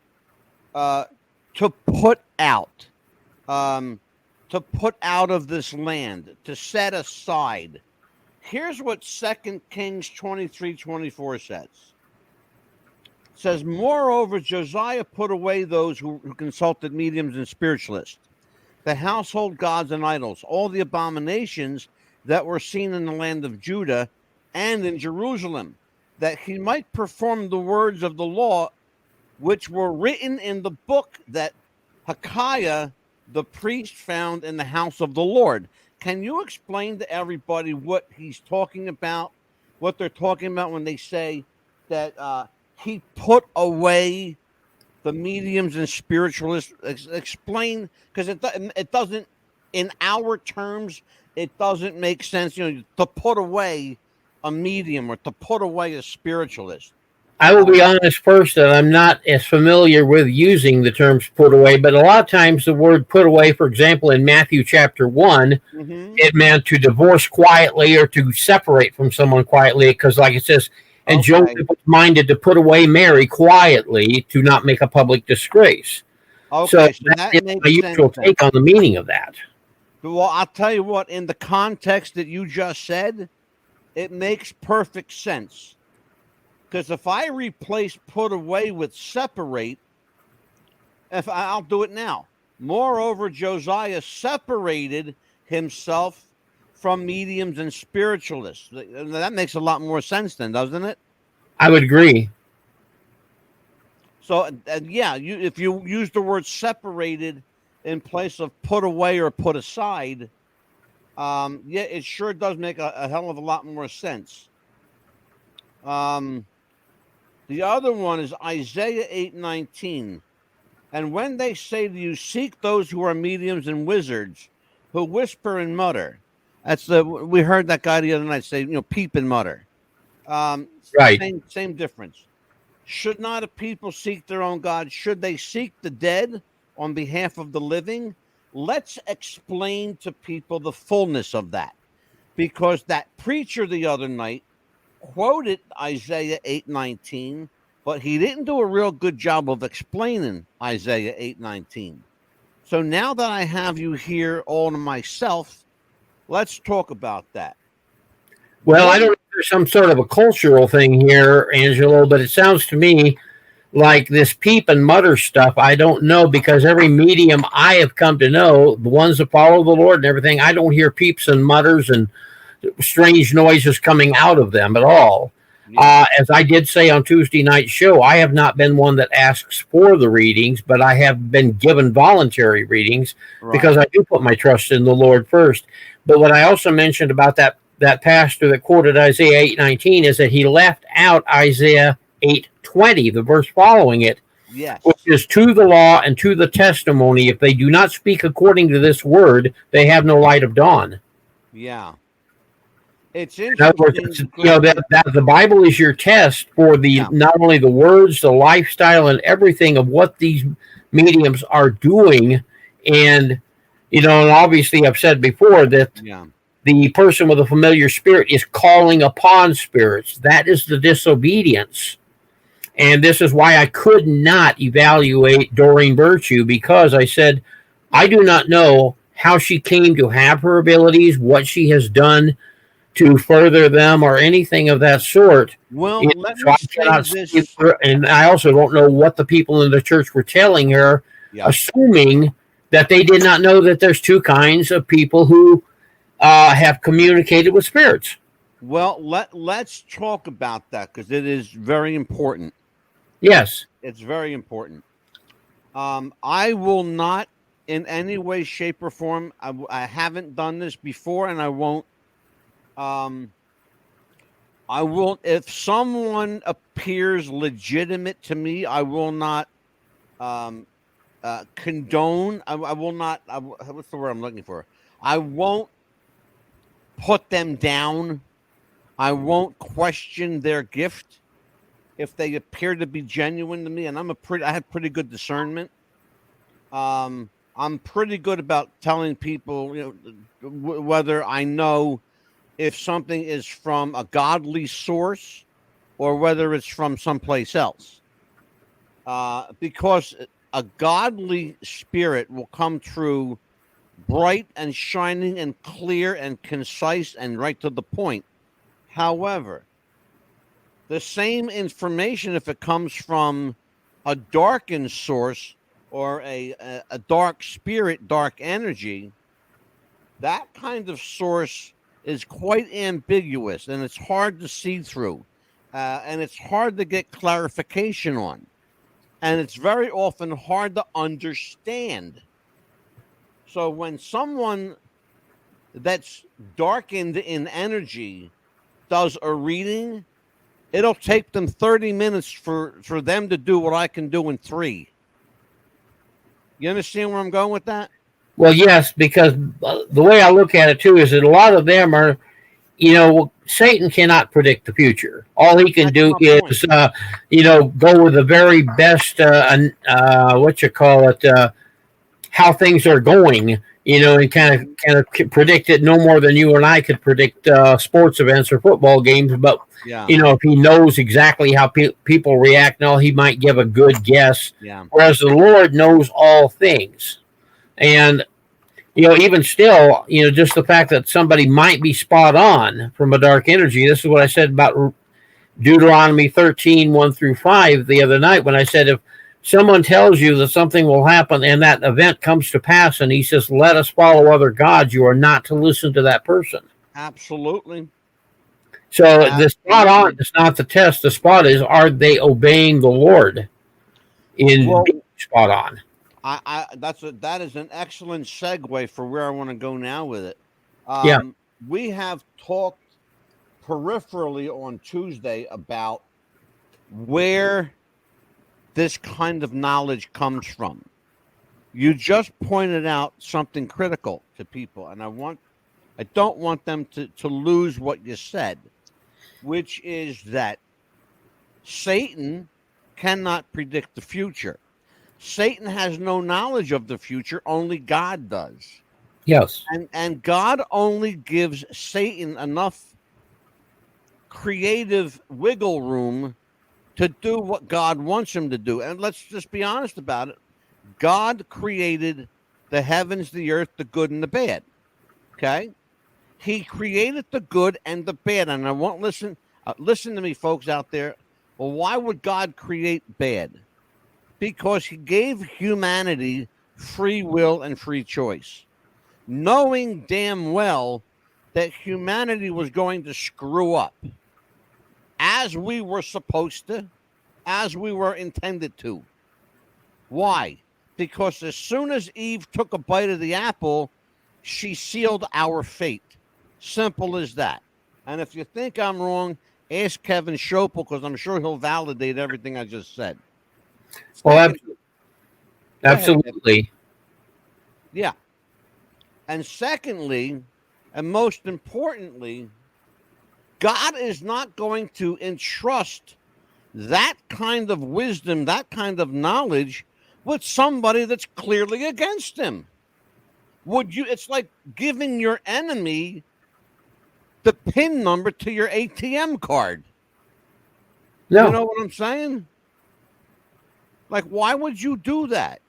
to put out, to put out of this land, to set aside. Here's what 2 Kings 23:24 says. It says, "Moreover, Josiah put away those who consulted mediums and spiritualists, the household gods and idols, all the abominations that were seen in the land of Judah and in Jerusalem, that he might perform the words of the law which were written in the book that Hilkiah the priest found in the house of the Lord." Can you explain to everybody what he's talking about, what they're talking about when they say that he put away the mediums and spiritualists? Explain, because it doesn't, in our terms, it doesn't make sense, to put away a medium or to put away a spiritualist. I will be honest first that I'm not as familiar with using the terms put away, but a lot of times the word put away, for example, in Matthew chapter 1, it meant to divorce quietly or to separate from someone quietly, because like it says, and Joseph was minded to put away Mary quietly to not make a public disgrace. Okay, so that is my usual take on the meaning of that. Well, I'll tell you what, in the context that you just said, it makes perfect sense. Because if I replace put away with separate, I'll do it now. Moreover, Josiah separated himself from mediums and spiritualists. That makes a lot more sense then, doesn't it? I would agree. So, if you use the word separated in place of put away or put aside, it sure does make a hell of a lot more sense. The other one is Isaiah 8:19. "And when they say to you, seek those who are mediums and wizards, who whisper and mutter." We heard that guy the other night say, peep and mutter. Right. Same difference. "Should not a people seek their own God? Should they seek the dead on behalf of the living?" Let's explain to people the fullness of that. Because that preacher the other night quoted Isaiah 8:19, but he didn't do a real good job of explaining Isaiah 8:19. So now that I have you here all to myself, let's talk about that. Well, I don't know if there's some sort of a cultural thing here, Angelo, but it sounds to me like this peep and mutter stuff. I don't know, because every medium I have come to know, the ones that follow the Lord and everything, I don't hear peeps and mutters and strange noises coming out of them at all. As I did say on Tuesday night show, I have not been one that asks for the readings, but I have been given voluntary readings because I do put my trust in the Lord first. But what I also mentioned about that pastor that quoted Isaiah 8:19 is that he left out Isaiah 8:20, the verse following it, which is to the law and to the testimony. If they do not speak according to this word, they have no light of dawn. Yeah. It's interesting. In other words, that the Bible is your test for not only the words, the lifestyle, and everything of what these mediums are doing. And, and obviously I've said before that the person with a familiar spirit is calling upon spirits. That is the disobedience. And this is why I could not evaluate Doreen Virtue, because I said, I do not know how she came to have her abilities, what she has done to further them, or anything of that sort. Well, let me say this. And I also don't know what the people in the church were telling her, assuming that they did not know that there's two kinds of people who have communicated with spirits. Well, let's talk about that, because it is very important. Yes. It's very important. I will not in any way, shape, or form, I haven't done this before, and I won't. I will, if someone appears legitimate to me, I will not condone. I will not. What's the word I'm looking for? I won't put them down. I won't question their gift if they appear to be genuine to me. And I have pretty good discernment. I'm pretty good about telling people, whether I know if something is from a godly source or whether it's from someplace else. Because a godly spirit will come through bright and shining and clear and concise and right to the point. However, the same information, if it comes from a darkened source or a dark spirit, dark energy, that kind of source is quite ambiguous, and it's hard to see through, and it's hard to get clarification on, and it's very often hard to understand. So when someone that's darkened in energy does a reading, it'll take them 30 minutes for them to do what I can do in 3. You understand where I'm going with that? Well, yes, because the way I look at it, too, is that a lot of them are, Satan cannot predict the future. All he can do is, go with the very best, how things are going, and kind of predict it no more than you and I could predict sports events or football games. But, if he knows exactly how people react, he might give a good guess. Yeah. Whereas the Lord knows all things. And, even still, just the fact that somebody might be spot on from a dark energy. This is what I said about Deuteronomy 13:1-5 the other night, when I said, if someone tells you that something will happen and that event comes to pass, and he says, let us follow other gods, you are not to listen to that person. Absolutely. So the spot on is not the test. The spot is, are they obeying the Lord in being spot on? That is an excellent segue for where I want to go now with it. We have talked peripherally on Tuesday about where this kind of knowledge comes from. You just pointed out something critical to people, and I don't want them to lose what you said, which is that Satan cannot predict the future. Satan has no knowledge of the future, only God does. Yes. And God only gives Satan enough creative wiggle room to do what God wants him to do. And let's just be honest about it. God created the heavens, the earth, the good and the bad. Okay? He created the good and the bad. And I won't listen to me, folks out there. Well, why would God create bad? Because he gave humanity free will and free choice, knowing damn well that humanity was going to screw up. as we were supposed to, as we were intended to. Why? Because as soon as Eve took a bite of the apple, she sealed our fate. Simple as that. And if you think I'm wrong, ask Kevin Schoeppel, because I'm sure he'll validate everything I just said. Well, Go ahead, Kevin. absolutely. Yeah. And secondly, and most importantly, God is not going to entrust that kind of wisdom, that kind of knowledge with somebody that's clearly against him. Would you? It's like giving your enemy the PIN number to your ATM card. No. You know what I'm saying? Like, why would you do that?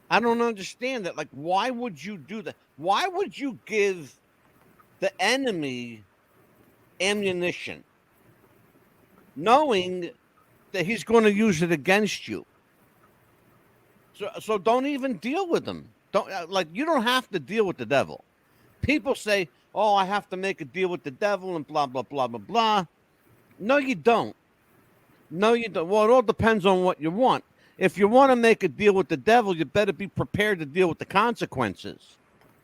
I don't understand that. Like, why would you do that? Why would you give the enemy ammunition, knowing that he's going to use it against you? So don't even deal with him. You don't have to deal with the devil. People say, "Oh, I have to make a deal with the devil," and blah blah blah blah blah. No, you don't. No, you don't. Well, it all depends on what you want. If you want to make a deal with the devil, you better be prepared to deal with the consequences.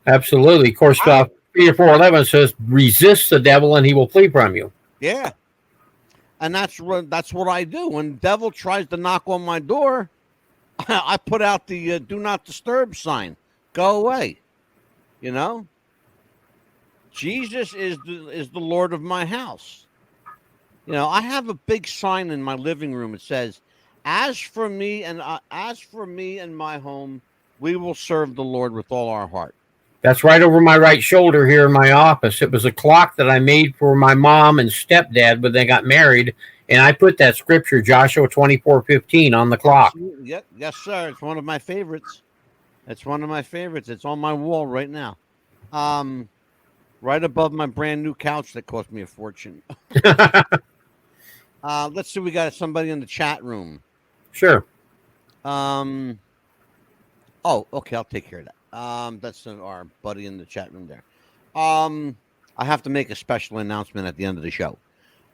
Absolutely. Of course, 3 or 4:11 says, "Resist the devil, and he will flee from you." Yeah, and that's what I do. When the devil tries to knock on my door, I put out the "Do Not Disturb" sign. Go away. You know, Jesus is the Lord of my house. You know, I have a big sign in my living room. It says, as for me and my home, we will serve the Lord with all our heart." That's right over my right shoulder here in my office. It was a clock that I made for my mom and stepdad when they got married, and I put that scripture, Joshua 24:15, on the clock. Yep. Yes, sir. It's one of my favorites. It's one of my favorites. It's on my wall right now. Right above my brand new couch that cost me a fortune. Let's see. We got somebody in the chat room. Sure. Oh, okay. I'll take care of that. That's our buddy in the chat room there. I have to make a special announcement at the end of the show.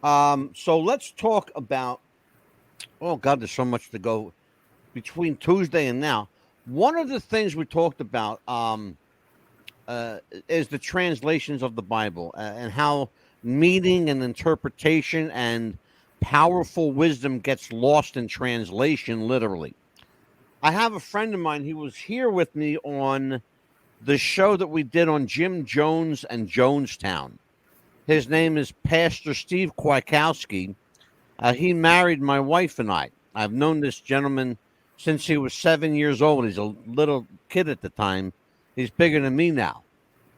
So let's talk about. Oh God, there's so much to go between Tuesday and now. One of the things we talked about is the translations of the Bible and how meaning and interpretation and powerful wisdom gets lost in translation, literally. I have a friend of mine. He was here with me on the show that we did on Jim Jones and Jonestown. His name is Pastor Steve Kwiatkowski. He married my wife and I. I've known this gentleman since he was 7 years old. He's a little kid at the time. He's bigger than me now.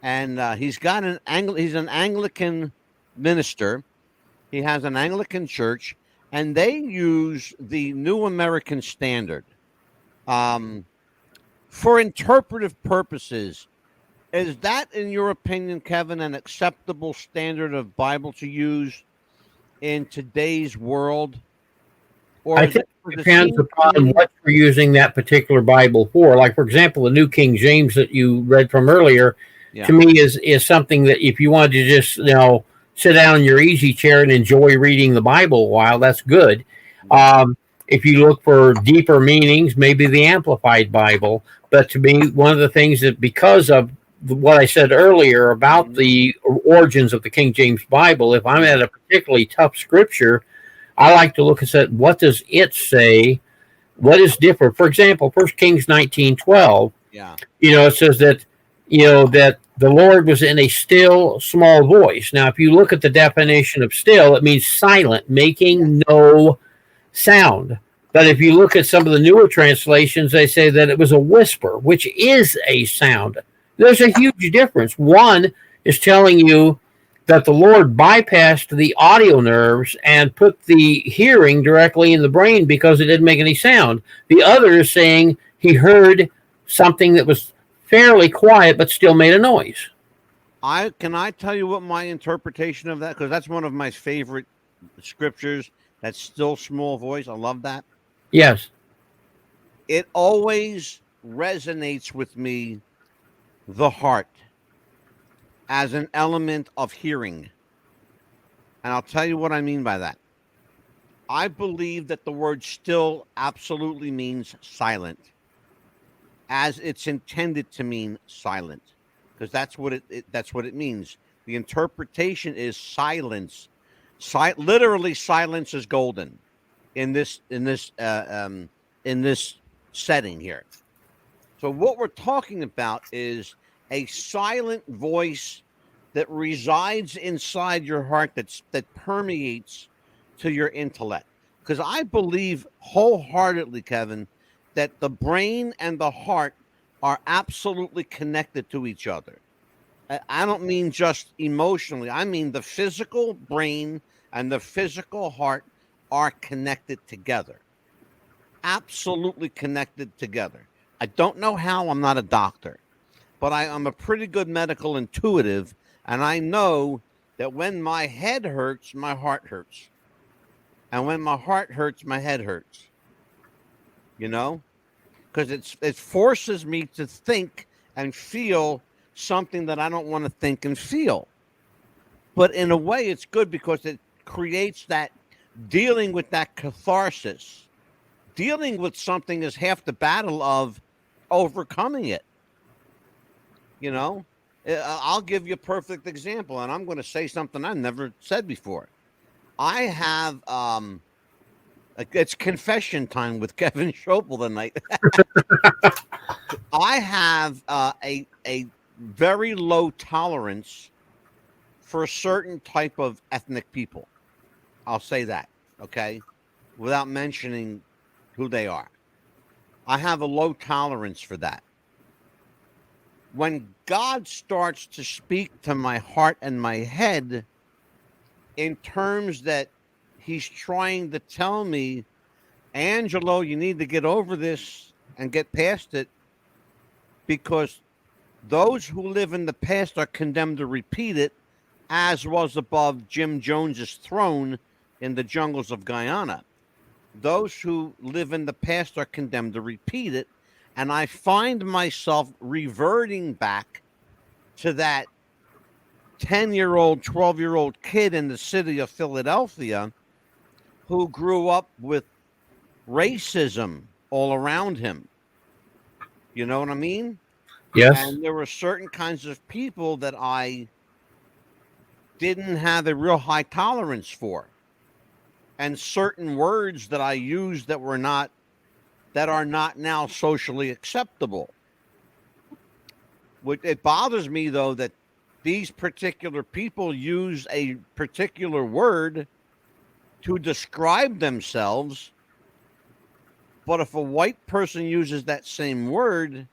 And he's an Anglican minister. He has an Anglican church, and they use the New American Standard. For interpretive purposes, is that, in your opinion, Kevin, an acceptable standard of Bible to use in today's world? Or I think it depends upon what you're using that particular Bible for. Like, for example, the New King James that you read from earlier, to me is something that if you wanted to just, sit down in your easy chair and enjoy reading the Bible a while, that's good. If you look for deeper meanings, maybe the Amplified Bible. But to me, one of the things that, because of what I said earlier about the origins of the King James Bible, if I'm at a particularly tough scripture, I like to look and say, what does it say? What is different? For example, 1 Kings 19:12. It says that that the Lord was in a still small voice. Now, if you look at the definition of still, it means silent, making no sound. But if you look at some of the newer translations, they say that it was a whisper, which is a sound. There's a huge difference. One is telling you that the Lord bypassed the audio nerves and put the hearing directly in the brain because it didn't make any sound. The other is saying he heard something that was fairly quiet but still made a noise. Can I tell you what my interpretation of that? Because that's one of my favorite scriptures. That still small voice. I love that. Yes. It always resonates with me, the heart, as an element of hearing. And I'll tell you what I mean by that. I believe that the word still absolutely means silent, as it's intended to mean silent, because that's what that's what it means. The interpretation is silence. Literally, silence is golden in this setting here. So what we're talking about is a silent voice that resides inside your heart, that permeates to your intellect. Because I believe wholeheartedly, Kevin, that the brain and the heart are absolutely connected to each other. I don't mean just emotionally. I mean the physical brain and the physical heart are connected together. Absolutely connected together. I don't know how. I'm not a doctor, but I'm a pretty good medical intuitive, and I know that when my head hurts, my heart hurts. And when my heart hurts, my head hurts. You know? Because it forces me to think and feel something that I don't want to think and feel. But in a way, it's good because it creates that dealing with that catharsis. Dealing with something is half the battle of overcoming it. You know, I'll give you a perfect example, and I'm going to say something I've never said before. I have, it's confession time with Kevin Schoeppel tonight. I have a very low tolerance for a certain type of ethnic people. I'll say that, okay, without mentioning who they are. I have a low tolerance for that. When God starts to speak to my heart and my head in terms that he's trying to tell me, Angelo, you need to get over this and get past it, because those who live in the past are condemned to repeat it, as was above Jim Jones's throne in the jungles of Guyana. Those who live in the past are condemned to repeat it. And I find myself reverting back to that 10-year-old, 12-year-old kid in the city of Philadelphia who grew up with racism all around him. You know what I mean? Yes. And there were certain kinds of people that I didn't have a real high tolerance for. And certain words that I used that are not now socially acceptable. It bothers me, though, that these particular people use a particular word to describe themselves, but if a white person uses that same word,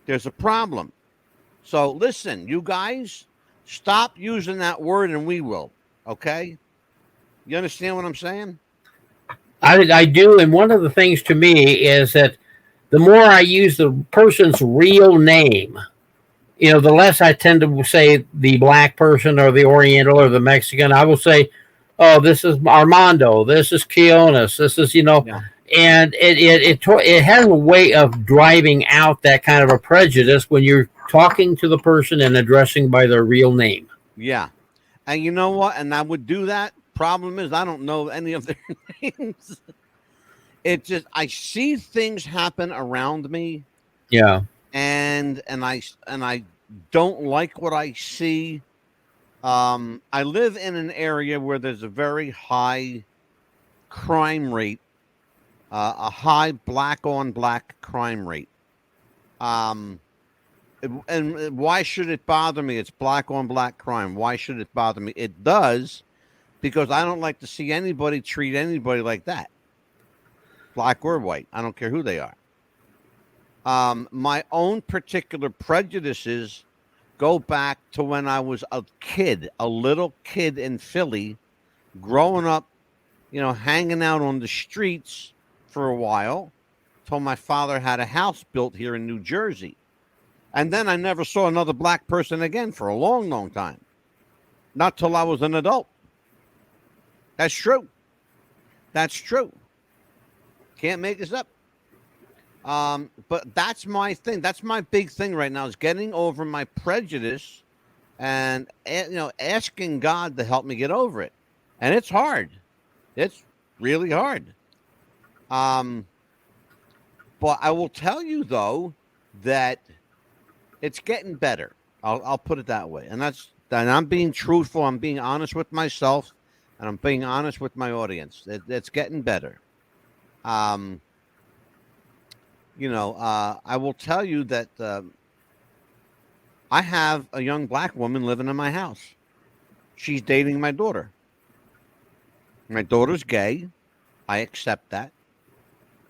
there's a problem. So listen, you guys, stop using that word and we will, okay? You understand what I'm saying? I do, and one of the things to me is that the more I use the person's real name, the less I tend to say the black person or the Oriental or the Mexican. I will say, "Oh, this is Armando. This is Keonis. This is Yeah. And it has a way of driving out that kind of a prejudice when you're talking to the person and addressing by their real name. Yeah. And you know what? And I would do that. Problem is, I don't know any of their names. It just, I see things happen around me, Yeah. and I don't like what I see. I live in an area where there's a very high crime rate, a high black on black crime rate. And why should it bother me? It's black on black crime. Why should it bother me? It does, because I don't like to see anybody treat anybody like that, black or white. I don't care who they are. My own particular prejudices go back to when I was a kid, a little kid in Philly, growing up, hanging out on the streets for a while, till my father had a house built here in New Jersey. And then I never saw another black person again for a long, long time. Not till I was an adult. That's true. That's true. Can't make this up. But that's my thing. That's my big thing right now, is getting over my prejudice and asking God to help me get over it. And it's hard. It's really hard. But I will tell you though that it's getting better. I'll put it that way. And I'm being truthful. I'm being honest with myself, and I'm being honest with my audience. It's getting better. I will tell you that I have a young black woman living in my house. She's dating my daughter. My daughter's gay. I accept that.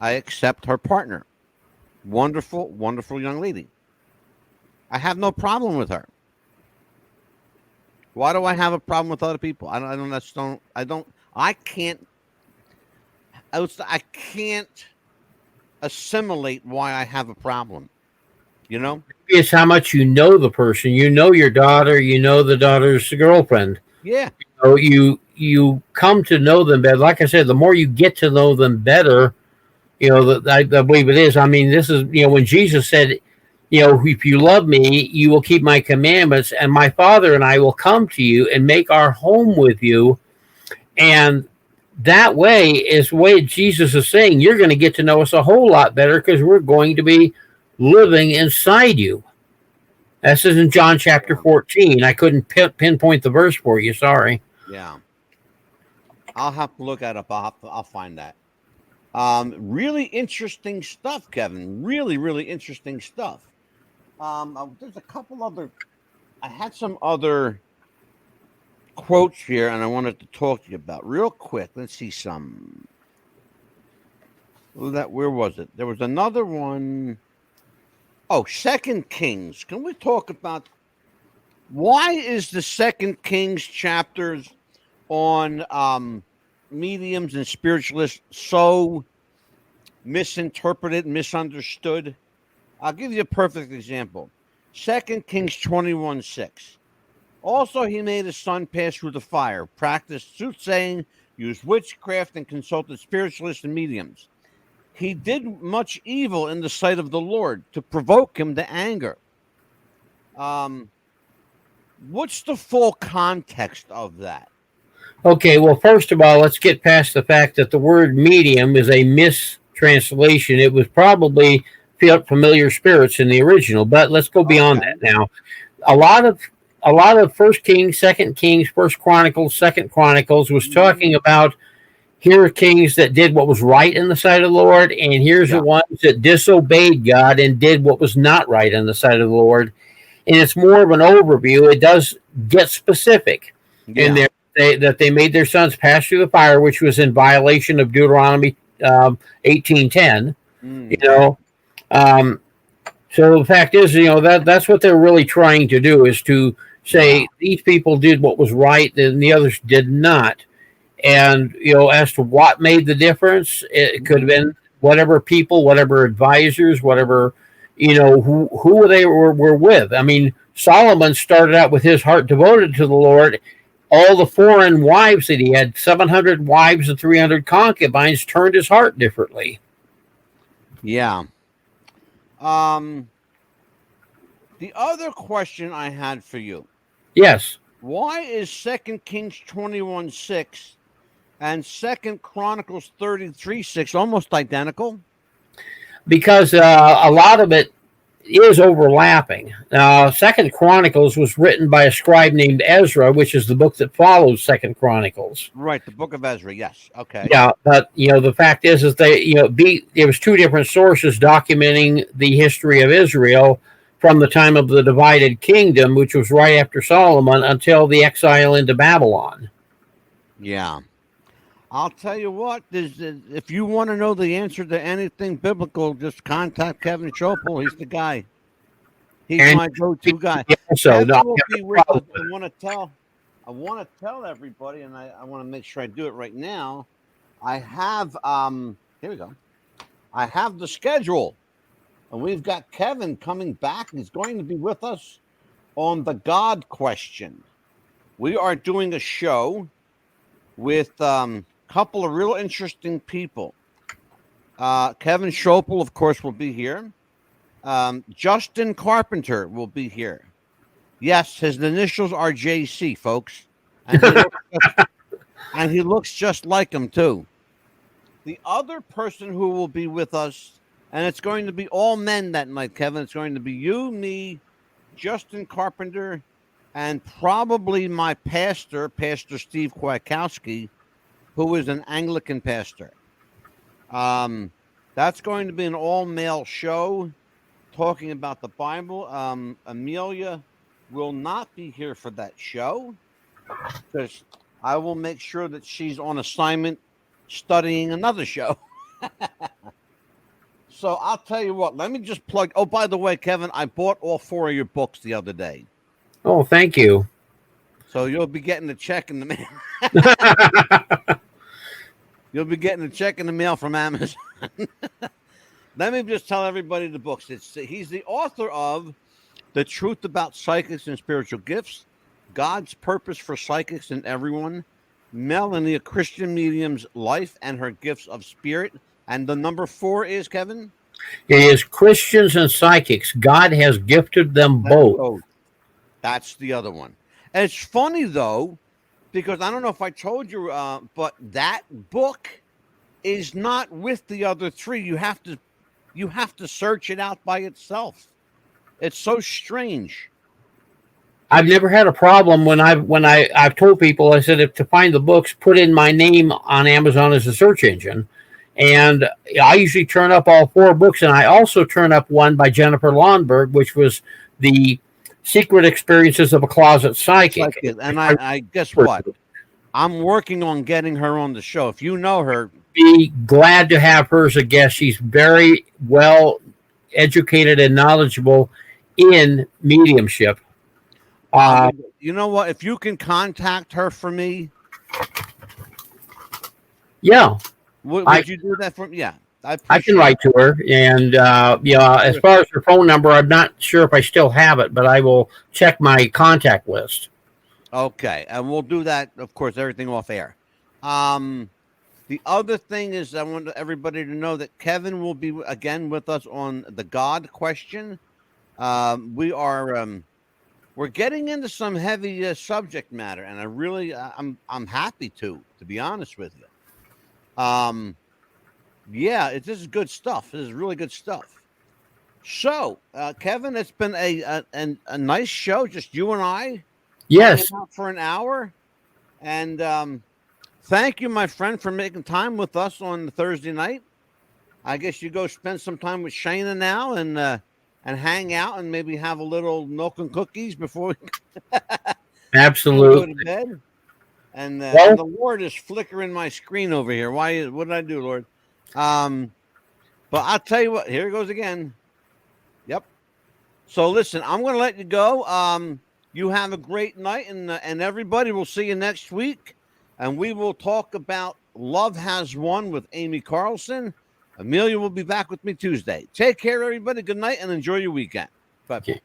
I accept her partner. Wonderful, wonderful young lady. I have no problem with her. Why do I have a problem with other people? I can't assimilate why I have a problem. It's how much you know the person. You know your daughter. You know the daughter's girlfriend. Yeah. So you come to know them better. Like I said, the more you get to know them better, I believe it is. I mean, this is when Jesus said, if you love me, you will keep my commandments, and my Father and I will come to you and make our home with you. And that way is the way Jesus is saying, you're going to get to know us a whole lot better because we're going to be living inside you. This is in John chapter 14. I couldn't pinpoint the verse for you. Sorry. Yeah. I'll have to look that up. I'll find that. Really interesting stuff, Kevin. Really, really interesting stuff. There's a couple other. I had some other quotes here, and I wanted to talk to you about real quick. Let's see some. Where was it? There was another one. Oh, Second Kings. Can we talk about why is the Second Kings chapters on mediums and spiritualists so misinterpreted, misunderstood? I'll give you a perfect example. 2 Kings 21:6. Also, he made his son pass through the fire, practiced soothsaying, used witchcraft, and consulted spiritualists and mediums. He did much evil in the sight of the Lord to provoke him to anger. What's the full context of that? Okay, well, first of all, let's get past the fact that the word medium is a mistranslation. It was probably familiar spirits in the original, but let's go beyond that now. A lot of First Kings, Second Kings, First Chronicles, Second Chronicles was talking about here are kings that did what was right in the sight of the Lord, and here's the ones that disobeyed God and did what was not right in the sight of the Lord. And it's more of an overview. It does get specific in there. That they made their sons pass through the fire, which was in violation of Deuteronomy 18:10. So the fact is, that's what they're really trying to do, is to say these people did what was right and the others did not. And as to what made the difference, it could have been whatever people, whatever advisors, whatever who they were with. I mean, Solomon started out with his heart devoted to the Lord. All the foreign wives that he had, 700 wives and 300 concubines, turned his heart differently. Yeah. The other question I had for you. Yes. Why is 2 Kings 21:6 and 2 Chronicles 33:6 almost identical? Because a lot of it is overlapping. Second Chronicles was written by a scribe named Ezra, which is the book that follows Second Chronicles. Right, the book of Ezra. Yes. Okay. Yeah, but the fact is there was two different sources documenting the history of Israel from the time of the divided kingdom, which was right after Solomon, until the exile into Babylon. Yeah. I'll tell you what, if you want to know the answer to anything biblical, just contact Kevin Schoeppel. He's the guy. He's my go-to guy. So I want to tell everybody, and I want to make sure I do it right now. I have here we go. I have the schedule, and we've got Kevin coming back. He's going to be with us on the God question. We are doing a show with couple of real interesting people. Kevin Schoeppel, of course, will be here. Justin Carpenter will be here. Yes, his initials are JC, folks, and he looks just like him too. The other person who will be with us, and it's going to be all men that night, Kevin. It's going to be you, me, Justin Carpenter, and probably my pastor, Pastor Steve Kwiatkowski, who is an Anglican pastor. That's going to be an all-male show talking about the Bible. Amelia will not be here for that show because I will make sure that she's on assignment studying another show. So I'll tell you what, let me just plug. Oh, by the way, Kevin, I bought all 4 of your books the other day. Oh, thank you. So you'll be getting a check in the mail. You'll be getting a check in the mail from Amazon. Let me just tell everybody the books. He's the author of The Truth About Psychics and Spiritual Gifts, God's Purpose for Psychics and Everyone, Melanie, a Christian Medium's Life and Her Gifts of Spirit. And the number 4 is, Kevin? It is Christians and Psychics. God has gifted them both. That's the other one. And it's funny, though, because I don't know if I told you, but that book is not with the other 3. You have to search it out by itself. It's so strange. I've never had a problem when I've told people, I said, if to find the books, put in my name on Amazon as a search engine. And I usually turn up all 4 books, and I also turn up one by Jennifer Lawnberg, which was the Secret Experiences of a Closet Psychic. And I guess what? I'm working on getting her on the show. If you know her, be glad to have her as a guest. She's very well educated and knowledgeable in mediumship. You know what? If you can contact her for me, yeah. Would you do that for me? Yeah. I can write to her, and as far as her phone number, I'm not sure if I still have it, but I will check my contact list. Okay, and we'll do that, of course, everything off air. The other thing is I want everybody to know that Kevin will be again with us on the God question. We're getting into some heavy subject matter, and I'm happy to be honest with you. This is good stuff. This is really good stuff. So, Kevin, it's been a nice show, just you and I. Yes. For an hour. And thank you, my friend, for making time with us on the Thursday night. I guess you go spend some time with Shayna now and hang out and maybe have a little milk and cookies before we absolutely go to bed. And the Lord is flickering my screen over here. What did I do, Lord? But I'll tell you what, here it goes again. Yep. So listen, I'm going to let you go. You have a great night, and everybody, will see you next week. And we will talk about Love Has Won with Amy Carlson. Amelia will be back with me Tuesday. Take care, everybody. Good night, and enjoy your weekend. Bye.